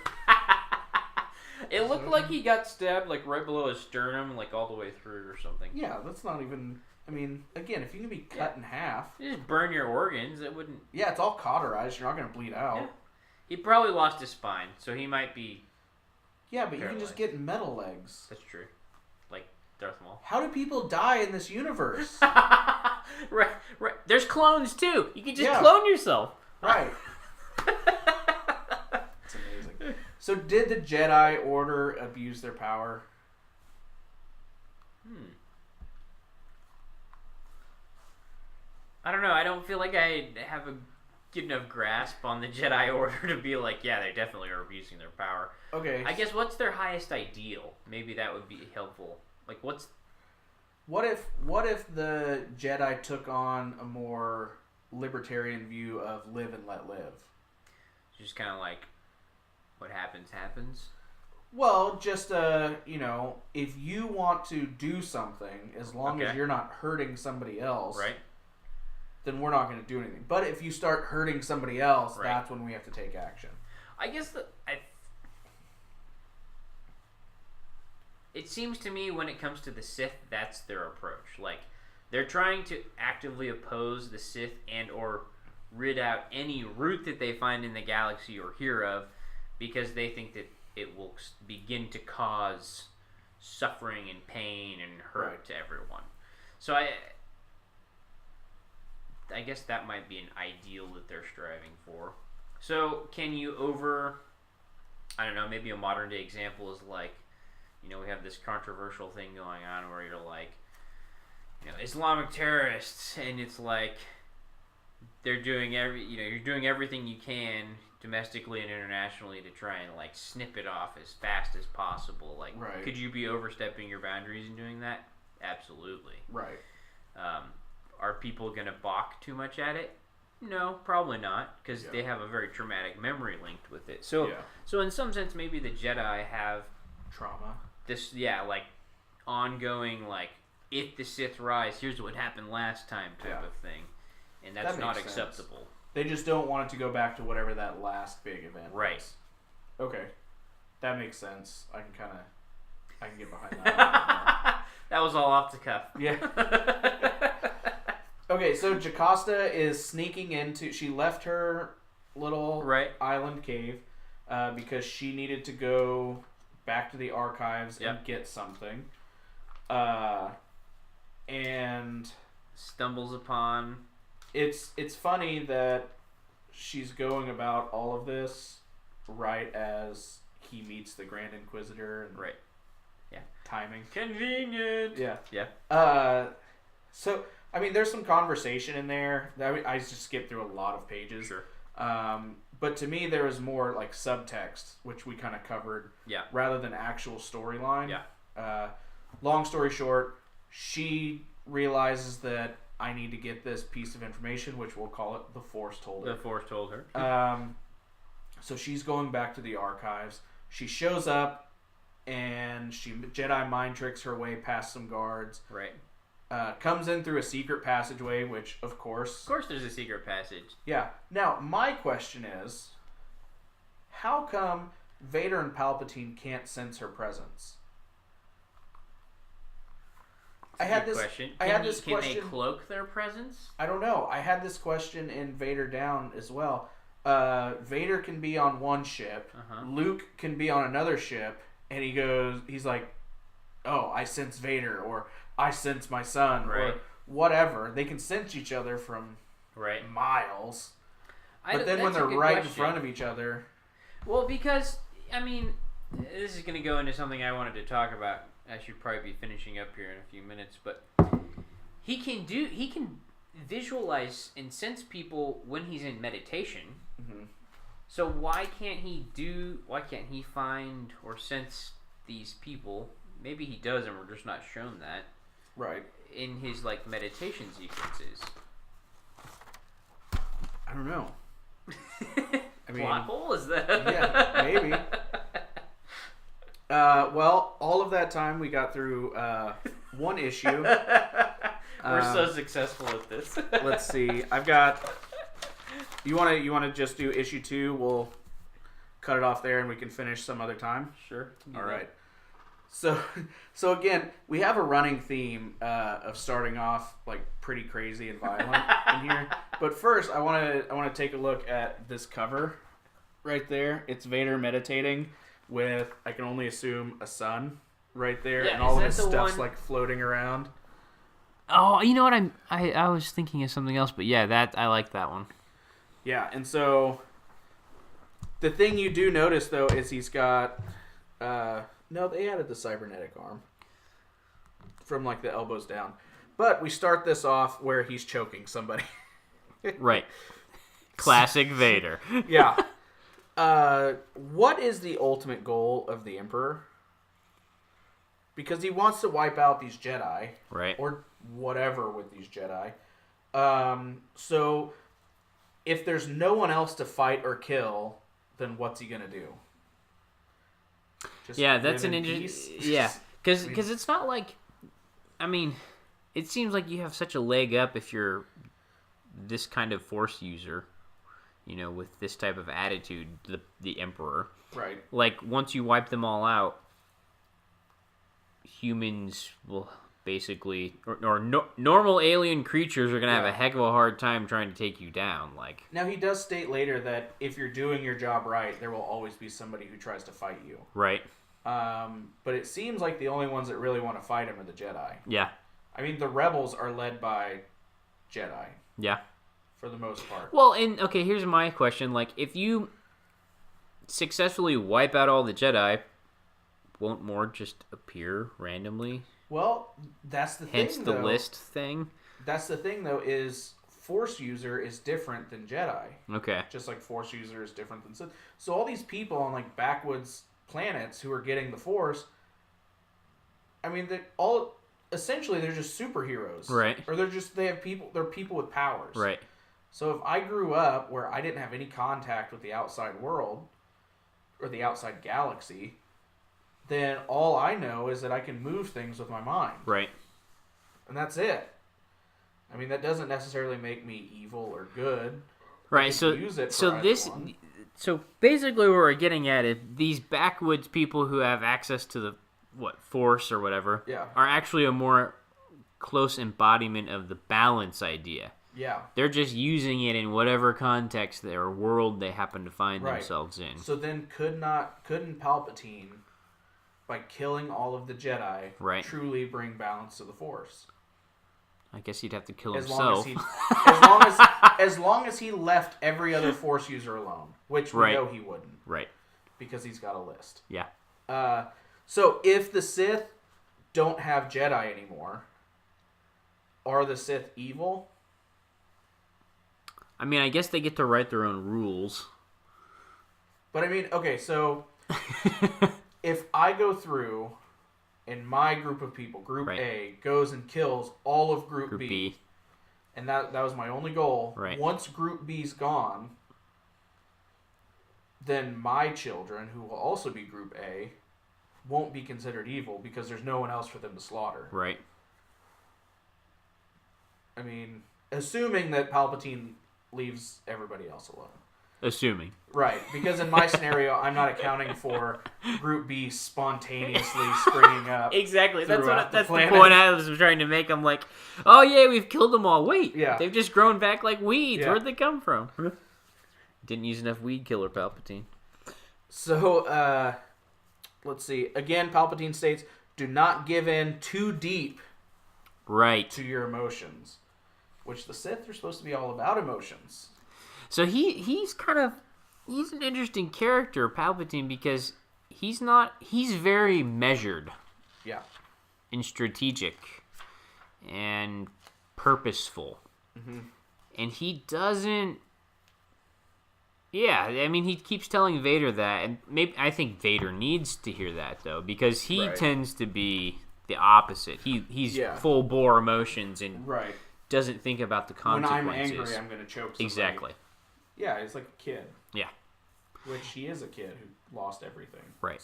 It looked like he got stabbed like right below his sternum, like all the way through or something. Yeah, that's not even... I mean, again, if you can be cut in half... You just burn your organs, it wouldn't... Yeah, it's all cauterized. You're not going to bleed out. Yeah. He probably lost his spine, so he might be... Yeah, but paralyzed. You can just get metal legs. That's true. Like Darth Maul. How do people die in this universe? Right. There's clones, too. You can just clone yourself. Right. It's amazing. So did the Jedi Order abuse their power? I don't know. I don't feel like I have a good enough grasp on the Jedi Order to be like, yeah, they definitely are abusing their power. Okay. I guess what's their highest ideal? Maybe that would be helpful. Like, what if the Jedi took on a more libertarian view of live and let live? Just kind of like, what happens, happens? Well, just, if you want to do something, as long as you're not hurting somebody else... Right. then we're not going to do anything. But if you start hurting somebody else, that's when we have to take action. I guess it seems to me when it comes to the Sith, that's their approach. Like, they're trying to actively oppose the Sith and or rid out any root that they find in the galaxy or hear of, because they think that it will begin to cause suffering and pain and hurt to everyone. So I guess that might be an ideal that they're striving for. So can you I don't know, maybe a modern day example is like, we have this controversial thing going on where you're like, Islamic terrorists, and it's like they're doing you're doing everything you can domestically and internationally to try and like snip it off as fast as possible. Like, could you be overstepping your boundaries in doing that? Absolutely. Right. Are people going to balk too much at it? No, probably not, because they have a very traumatic memory linked with it. So in some sense, maybe the Jedi have trauma. This, like ongoing, like, if the Sith rise, here's what happened last time type of thing, and that's not acceptable. Sense. They just don't want it to go back to whatever that last big event was. Okay, that makes sense. I can get behind that. That was all off the cuff. Yeah. Okay, so Jocasta is sneaking into... She left her little island cave because she needed to go back to the archives and get something. And... stumbles upon... It's funny that she's going about all of this right as he meets the Grand Inquisitor. And timing. Convenient! Yeah. So... I mean, there's some conversation in there. I just skipped through a lot of pages. Sure. But to me, there was more like subtext, which we kind of covered, rather than actual storyline. Yeah. Long story short, she realizes that I need to get this piece of information, which we'll call it the Force told her. The Force told her. So she's going back to the archives. She shows up, and she Jedi mind tricks her way past some guards. Right. Comes in through a secret passageway, which, of course... Of course there's a secret passage. Yeah. Now, my question is, how come Vader and Palpatine can't sense her presence? I had this question. Can they cloak their presence? I don't know. I had this question in Vader Down as well. Vader can be on one ship. Luke can be on another ship, and he's like, oh, I sense Vader, or... I sense my son, or whatever. They can sense each other from miles. But then when they're right in front of each other... Well, because, I mean, this is going to go into something I wanted to talk about. I should probably be finishing up here in a few minutes, but he can visualize and sense people when he's in meditation. Mm-hmm. So why can't he find or sense these people? Maybe he does and we're just not shown that. Right. In his, like, meditation sequences. I don't know. I mean, plot hole is that? Yeah, maybe. Well, all of that time we got through one issue. We're so successful at this. Let's see. I've got... You want to just do issue 2? We'll cut it off there and we can finish some other time? Sure. All right. So again, we have a running theme of starting off like pretty crazy and violent in here. But first, I want to take a look at this cover right there. It's Vader meditating with, I can only assume, a sun right there, and all of his stuff's like floating around. Oh, you know what? I was thinking of something else, but yeah, I like that one. Yeah, and so the thing you do notice though is he's got. No, they added the cybernetic arm from like the elbows down. But we start this off where he's choking somebody. Right. Classic Vader. Yeah. What is the ultimate goal of the Emperor? Because he wants to wipe out these Jedi. Right. Or whatever with these Jedi. So if there's no one else to fight or kill, then what's he going to do? That's an interesting... Yeah, because it's not like... I mean, it seems like you have such a leg up if you're this kind of Force user, with this type of attitude, the Emperor. Right. Like, once you wipe them all out, humans will basically, normal alien creatures are going to have a heck of a hard time trying to take you down. Like, now, he does state later that if you're doing your job right, there will always be somebody who tries to fight you. Right. But it seems like the only ones that really want to fight him are the Jedi. Yeah. I mean, the rebels are led by Jedi. Yeah. For the most part. Well, and okay, here's my question. Like, if you successfully wipe out all the Jedi, won't more just appear randomly? Well, that's the Hence thing, the though. list thing? That's the thing, though, is Force user is different than Jedi. Okay. Just like Force user is different than Sith. So all these people on, like, backwoods planets who are getting the Force, I mean, essentially they're just superheroes. Right. Or they're people with powers. Right. So if I grew up where I didn't have any contact with the outside world or the outside galaxy, then all I know is that I can move things with my mind. Right. And that's it. I mean, that doesn't necessarily make me evil or good. Right. So basically what we're getting at is these backwoods people who have access to the Force or whatever are actually a more close embodiment of the balance idea. Yeah. They're just using it in whatever context or world they happen to find themselves in. So then couldn't Palpatine, by killing all of the Jedi, truly bring balance to the Force? I guess he'd have to kill himself. As long as he left every other Force user alone, which we know he wouldn't. Right. Because he's got a list. Yeah. So if the Sith don't have Jedi anymore, are the Sith evil? I mean, I guess they get to write their own rules. But I mean, okay, so if I go through and my group of people, Group A, goes and kills all of Group B, and that was my only goal. Right. Once Group B's gone, then my children, who will also be Group A, won't be considered evil because there's no one else for them to slaughter. Right. I mean, assuming that Palpatine leaves everybody else alone. Assuming. Right, because in my scenario, I'm not accounting for Group B spontaneously springing up. Exactly, that's the point I was trying to make. I'm like, oh yeah, we've killed them all. Wait, they've just grown back like weeds. Where'd they come from? Didn't use enough weed killer, Palpatine. So, let's see. Again, Palpatine states, do not give in too deep to your emotions. Which the Sith are supposed to be all about emotions. So he's an interesting character, Palpatine, because he's very measured. Yeah. And strategic. And purposeful. Mm-hmm. And he doesn't... Yeah, I mean, he keeps telling Vader that, and I think Vader needs to hear that, though, because he tends to be the opposite. He's full bore emotions and... Right. Doesn't think about the consequences. When I'm angry, I'm going to choke somebody. Exactly. Yeah, it's like a kid. Yeah. Which he is a kid who lost everything. Right.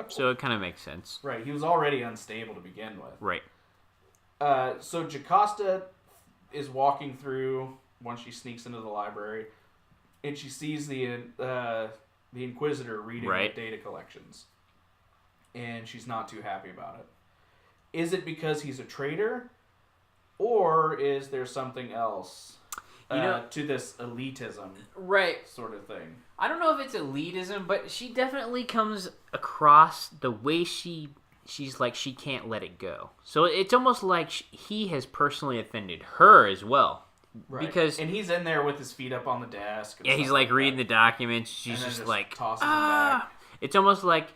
So it kind of makes sense. Right. He was already unstable to begin with. Right. So Jocasta is walking through once she sneaks into the library, and she sees the Inquisitor reading the data collections. And she's not too happy about it. Is it because he's a traitor? Or is there something else to this elitism sort of thing? I don't know if it's elitism, but she definitely comes across the way she's like she can't let it go. So it's almost like he has personally offended her as well. Right. And he's in there with his feet up on the desk. Yeah, he's like reading the documents. She's just like, tossing them back. It's almost like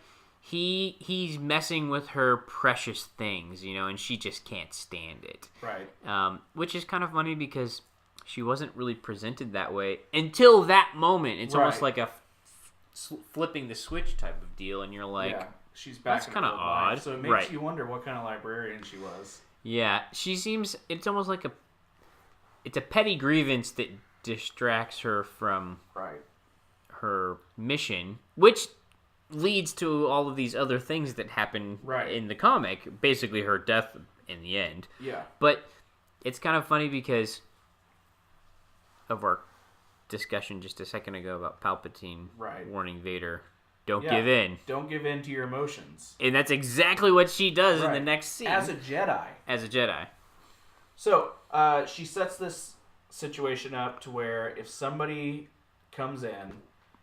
he's messing with her precious things, and she just can't stand it. Right. Which is kind of funny because she wasn't really presented that way until that moment. It's almost like a flipping the switch type of deal, and you're like, she's back. That's kind of odd. So it makes you wonder what kind of librarian she was. Yeah, she seems. It's almost like it's a petty grievance that distracts her from her mission, which leads to all of these other things that happen in the comic. Basically, her death in the end. Yeah. But it's kind of funny because of our discussion just a second ago about Palpatine warning Vader, don't give in. Don't give in to your emotions. And that's exactly what she does in the next scene. As a Jedi. So, she sets this situation up to where if somebody comes in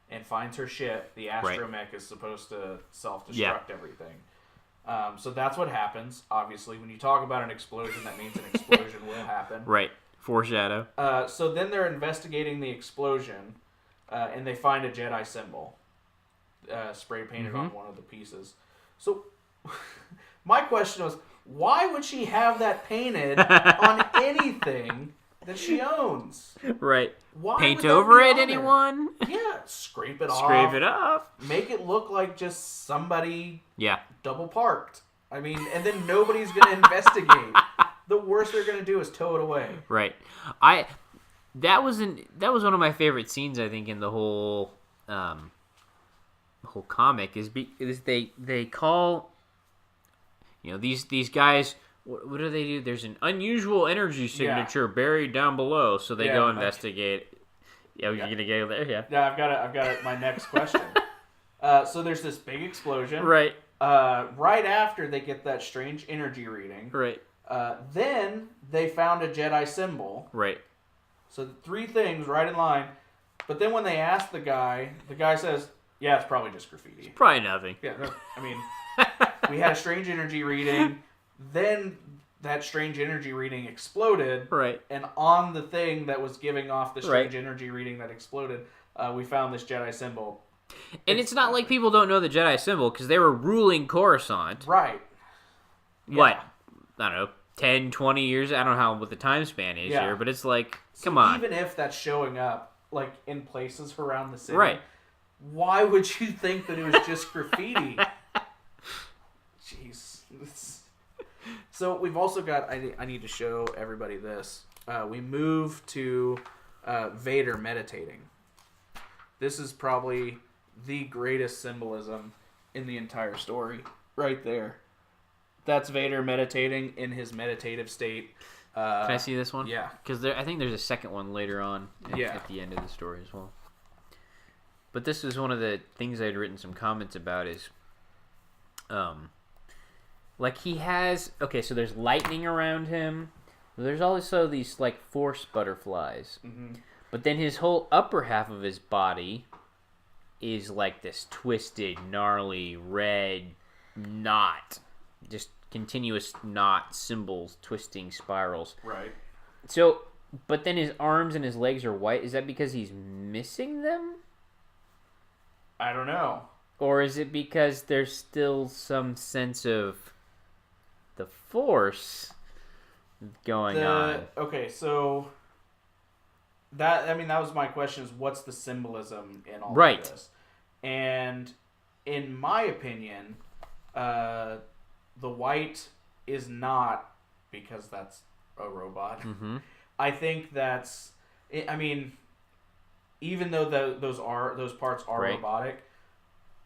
and finds her ship, the astromech is supposed to self-destruct everything. So that's what happens. Obviously, when you talk about an explosion, that means an explosion will happen. Right. Foreshadow. So then they're investigating the explosion, and they find a Jedi symbol spray painted on one of the pieces. So my question was, why would she have that painted on anything that she owns? Right. Why paint over it, anyone? Yeah, scrape it off. Scrape it off. Make it look like just somebody double parked. I mean, and then nobody's going to investigate. The worst they're going to do is tow it away. Right. That was one of my favorite scenes, I think, in the whole comic is they call these guys. What do they do? There's an unusual energy signature buried down below, so they go investigate. You're gonna go there, Yeah, I've got it. My next question. So there's this big explosion. Right. Right after they get that strange energy reading. Right. Then they found a Jedi symbol. Right. So 3 things right in line. But then when they ask the guy says, "Yeah, it's probably just graffiti. It's probably nothing." Yeah. I mean, we had a strange energy reading. Then that strange energy reading exploded. Right. And on the thing that was giving off the strange energy reading that exploded, we found this Jedi symbol. And it's not like people don't know the Jedi symbol because they were ruling Coruscant. Right. What? I don't know, 10, 20 years? I don't know what the time span is here, but it's like, come on. Even if that's showing up like in places around the city, why would you think that it was just graffiti? Jeez. So we've also got, I need to show everybody this. We move to Vader meditating. This is probably the greatest symbolism in the entire story. Right there. That's Vader meditating in his meditative state. Can I see this one? Yeah. Because I think there's a second one later on at the end of the story as well. But this is one of the things I'd written some comments about is... like he has... Okay, so there's lightning around him. There's also these like force butterflies. Mm-hmm. But then his whole upper half of his body is like this twisted, gnarly, red knot. Just continuous knot, symbols, twisting spirals. Right. So, but then his arms and his legs are white. Is that because he's missing them? I don't know. Or is it because there's still some sense of the Force going on? Okay, so that was my question, is what's the symbolism in all of this? And in my opinion, the white is not because that's a robot. Mm-hmm. I think that's... I mean, even though those parts are robotic,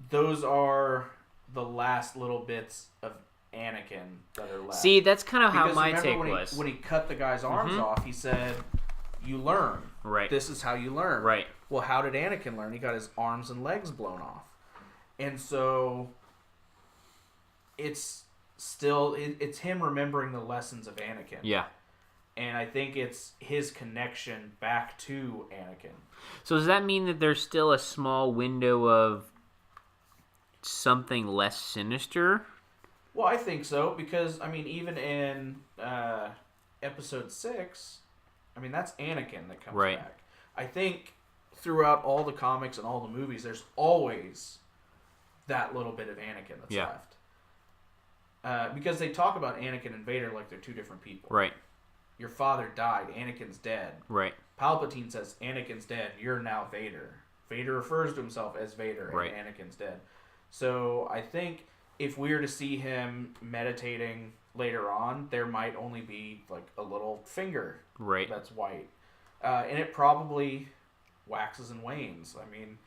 those are the last little bits of Anakin that are left. See, that's kind of how my take was. When he cut the guy's arms off, he said, "You learn. Right. This is how you learn." Right. Well, how did Anakin learn? He got his arms and legs blown off. And so it's still it's him remembering the lessons of Anakin. Yeah. And I think it's his connection back to Anakin. So does that mean that there's still a small window of something less sinister? Well, I think so, because, I mean, even in Episode 6, I mean, that's Anakin that comes back. I think throughout all the comics and all the movies, there's always that little bit of Anakin that's left. Because they talk about Anakin and Vader like they're two different people. Right. Your father died. Anakin's dead. Right. Palpatine says, Anakin's dead. You're now Vader. Vader refers to himself as Vader, and Anakin's dead. So I think if we were to see him meditating later on, there might only be like a little finger that's white. And it probably waxes and wanes. I mean,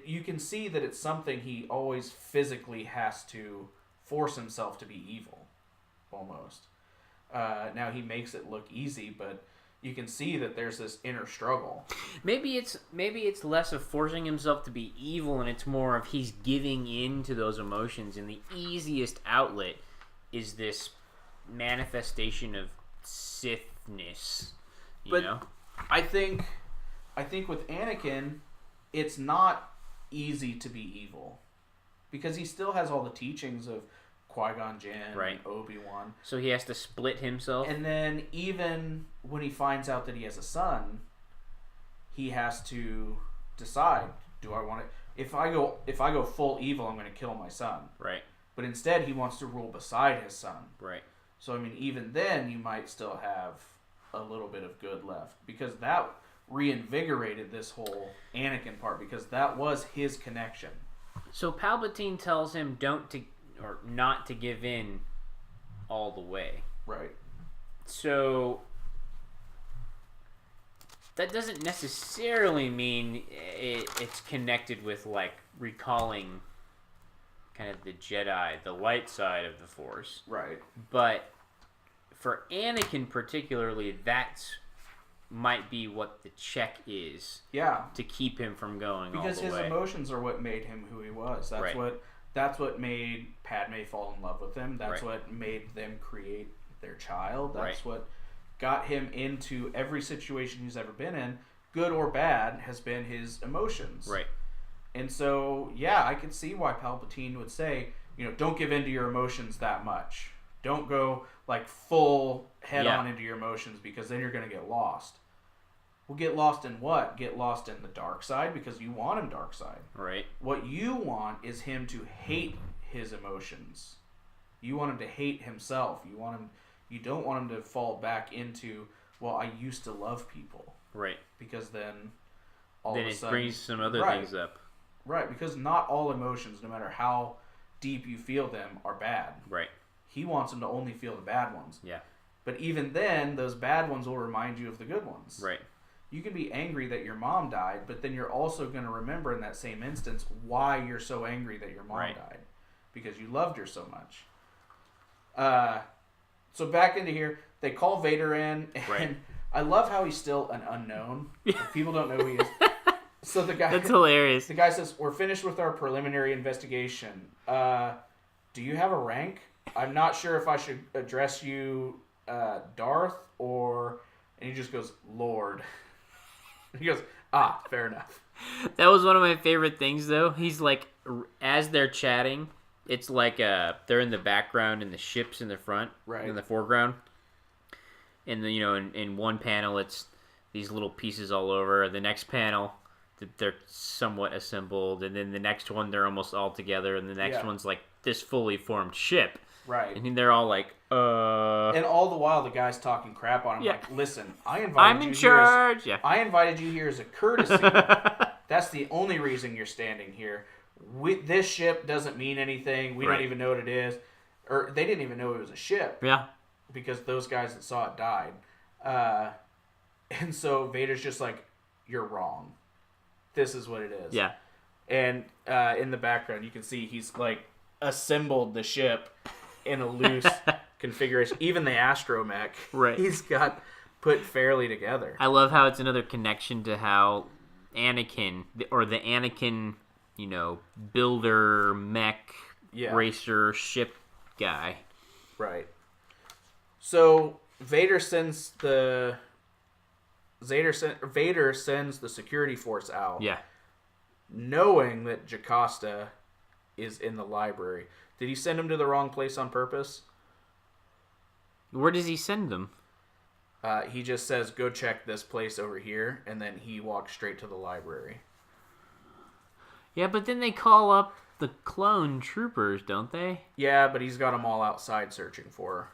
you can see that it's something he always physically has to force himself to be evil, almost. Now he makes it look easy, but you can see that there's this inner struggle. Maybe it's less of forcing himself to be evil, and it's more of he's giving in to those emotions, and the easiest outlet is this manifestation of Sithness. You know? I think with Anakin, it's not easy to be evil because he still has all the teachings of Qui-Gon Jinn and Obi-Wan. So he has to split himself. And then even when he finds out that he has a son, he has to decide, do I want to... If I go full evil, I'm going to kill my son. Right. But instead, he wants to rule beside his son. Right. So, I mean, even then, you might still have a little bit of good left. Because that reinvigorated this whole Anakin part. Because that was his connection. So Palpatine tells him not to give in all the way. Right. So that doesn't necessarily mean it's connected with, like, recalling kind of the Jedi, the light side of the Force. Right. But for Anakin particularly, that's might be what the check is. Yeah. To keep him from going because all the way. Because his emotions are what made him who he was. That's what made Padme fall in love with him. That's what made them create their child. That's what got him into every situation he's ever been in, good or bad, has been his emotions. Right. And so, yeah, I could see why Palpatine would say, don't give in to your emotions that much. Don't go, like, full head-on into your emotions because then you're going to get lost. Well, get lost in what? Get lost in the dark side because you want him dark side. Right. What you want is him to hate his emotions. You want him to hate himself. You don't want him to fall back into, well, I used to love people. Right. Because then all of a sudden... Then it brings some other things up. Right, because not all emotions, no matter how deep you feel them, are bad. Right. He wants him to only feel the bad ones. Yeah. But even then, those bad ones will remind you of the good ones. Right. You can be angry that your mom died, but then you're also going to remember in that same instance why you're so angry that your mom died. Because you loved her so much. So back into here, they call Vader in, and I love how he's still an unknown. People don't know who he is. So the guy... That's hilarious. The guy says, we're finished with our preliminary investigation. Do you have a rank? I'm not sure if I should address you Darth or... And he just goes, Lord. He goes, fair enough. That was one of my favorite things, though. He's like, as they're chatting, it's like they're in the background and the ship's in the front, in the foreground. And then, in one panel, it's these little pieces all over. The next panel, they're somewhat assembled. And then the next one, they're almost all together. And the next one's like this fully formed ship. Right. And they're all like, And all the while, the guy's talking crap on him. Like, listen, I'm in charge. I invited you here as a courtesy. That's the only reason you're standing here. This ship doesn't mean anything. We don't even know what it is. Or they didn't even know it was a ship. Yeah. Because those guys that saw it died. And so Vader's just like, you're wrong. This is what it is. Yeah. And in the background, you can see he's like assembled the ship in a loose configuration. Even the astromech, he's got put fairly together. I love how it's another connection to how Anakin, or the Anakin, builder, mech, racer, ship guy. Right. So Vader sends the security force out. Yeah. Knowing that Jocasta is in the library. Did he send him to the wrong place on purpose? Where does he send them? He just says, go check this place over here, and then he walks straight to the library. Yeah, but then they call up the clone troopers, don't they? Yeah, but he's got them all outside searching for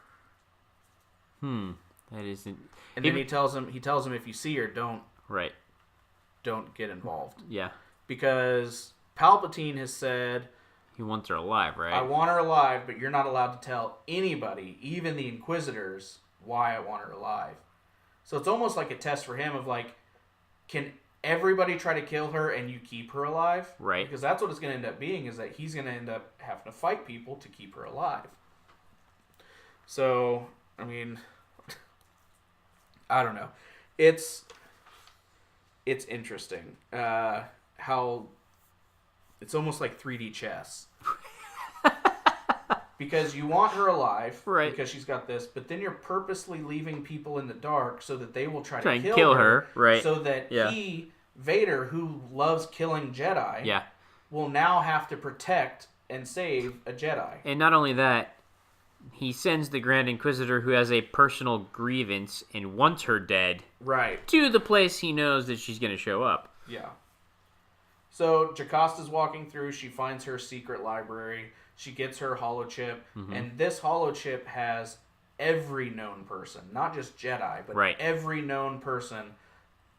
her. That isn't... And then he tells him if you see her, don't get involved. Yeah. Because Palpatine has said... He wants her alive, right? I want her alive, but you're not allowed to tell anybody, even the Inquisitors, why I want her alive. So it's almost like a test for him of like, can everybody try to kill her and you keep her alive? Right. Because that's what it's going to end up being, is that he's going to end up having to fight people to keep her alive. So, I mean, I don't know. It's interesting how it's almost like 3D chess. Because you want her alive, right? Because she's got this, but then you're purposely leaving people in the dark so that they will try to kill her, right? So that Vader, who loves killing Jedi, will now have to protect and save a Jedi. And not only that, he sends the Grand Inquisitor, who has a personal grievance and wants her dead, right, to the place he knows that she's going to show up. Yeah. So Jacosta's walking through. She finds her secret library. She gets her holochip, and this holochip has every known person, not just Jedi, but every known person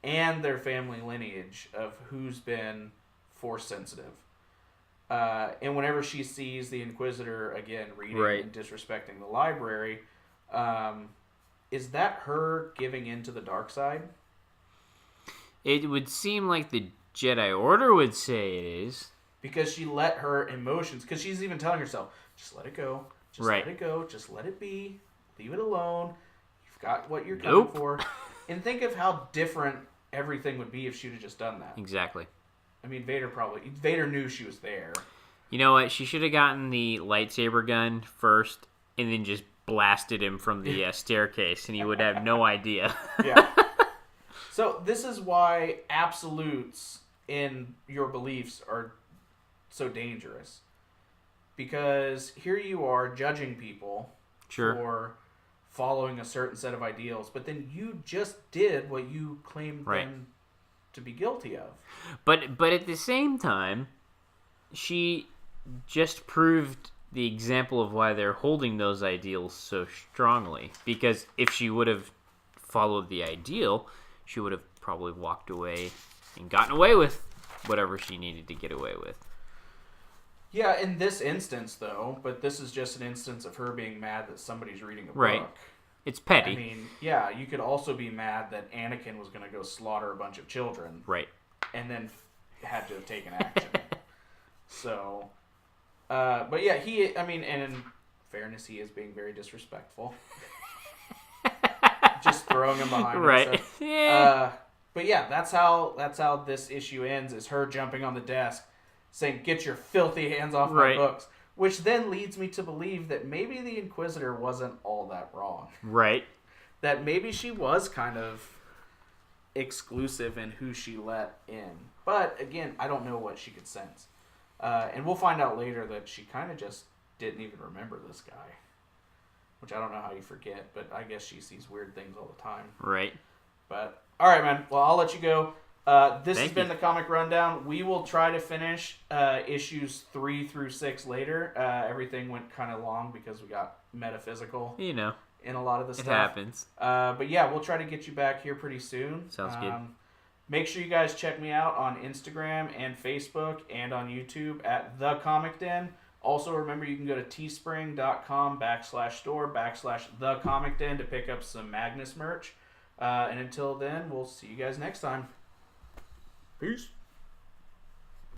and their family lineage of who's been Force sensitive. And whenever she sees the Inquisitor, again, reading and disrespecting the library, is that her giving in to the dark side? It would seem like the Jedi Order would say it is. Because she let her emotions, because she's even telling herself, just let it go, just let it go, just let it be, leave it alone, you've got what you're coming for. And think of how different everything would be if she would have just done that. Exactly. I mean, Vader knew she was there. You know what, she should have gotten the lightsaber gun first, and then just blasted him from the staircase, and he would have no idea. Yeah. So this is why absolutes in your beliefs are so dangerous, because here you are judging people for following a certain set of ideals, but then you just did what you claimed them to be guilty of. But at the same time, she just proved the example of why they're holding those ideals so strongly, because if she would have followed the ideal, she would have probably walked away and gotten away with whatever she needed to get away with. Yeah, in this instance, though, but this is just an instance of her being mad that somebody's reading a book. It's petty. I mean, yeah, you could also be mad that Anakin was going to go slaughter a bunch of children. Right. And then had to have taken action. So, but yeah, and in fairness, he is being very disrespectful. Just throwing him behind right. But yeah, that's how this issue ends, is her jumping on the desk saying, "Get your filthy hands off my books." Which then leads me to believe that maybe the Inquisitor wasn't all that wrong. Right. That maybe she was kind of exclusive in who she let in. But again, I don't know what she could sense. And we'll find out later that she kind of just didn't even remember this guy. Which I don't know how you forget, but I guess she sees weird things all the time. Right. But, alright, man. Well, I'll let you go. This has been the Comic Rundown. We will try to finish issues 3 through 6 later. Everything went kind of long because we got metaphysical in a lot of the stuff. It happens. But yeah, we'll try to get you back here pretty soon. Sounds good. Make sure you guys check me out on Instagram and Facebook and on YouTube at The Comic Den. Also, remember you can go to teespring.com/store/The Comic Den to pick up some Magnus merch. And until then, we'll see you guys next time. Peace.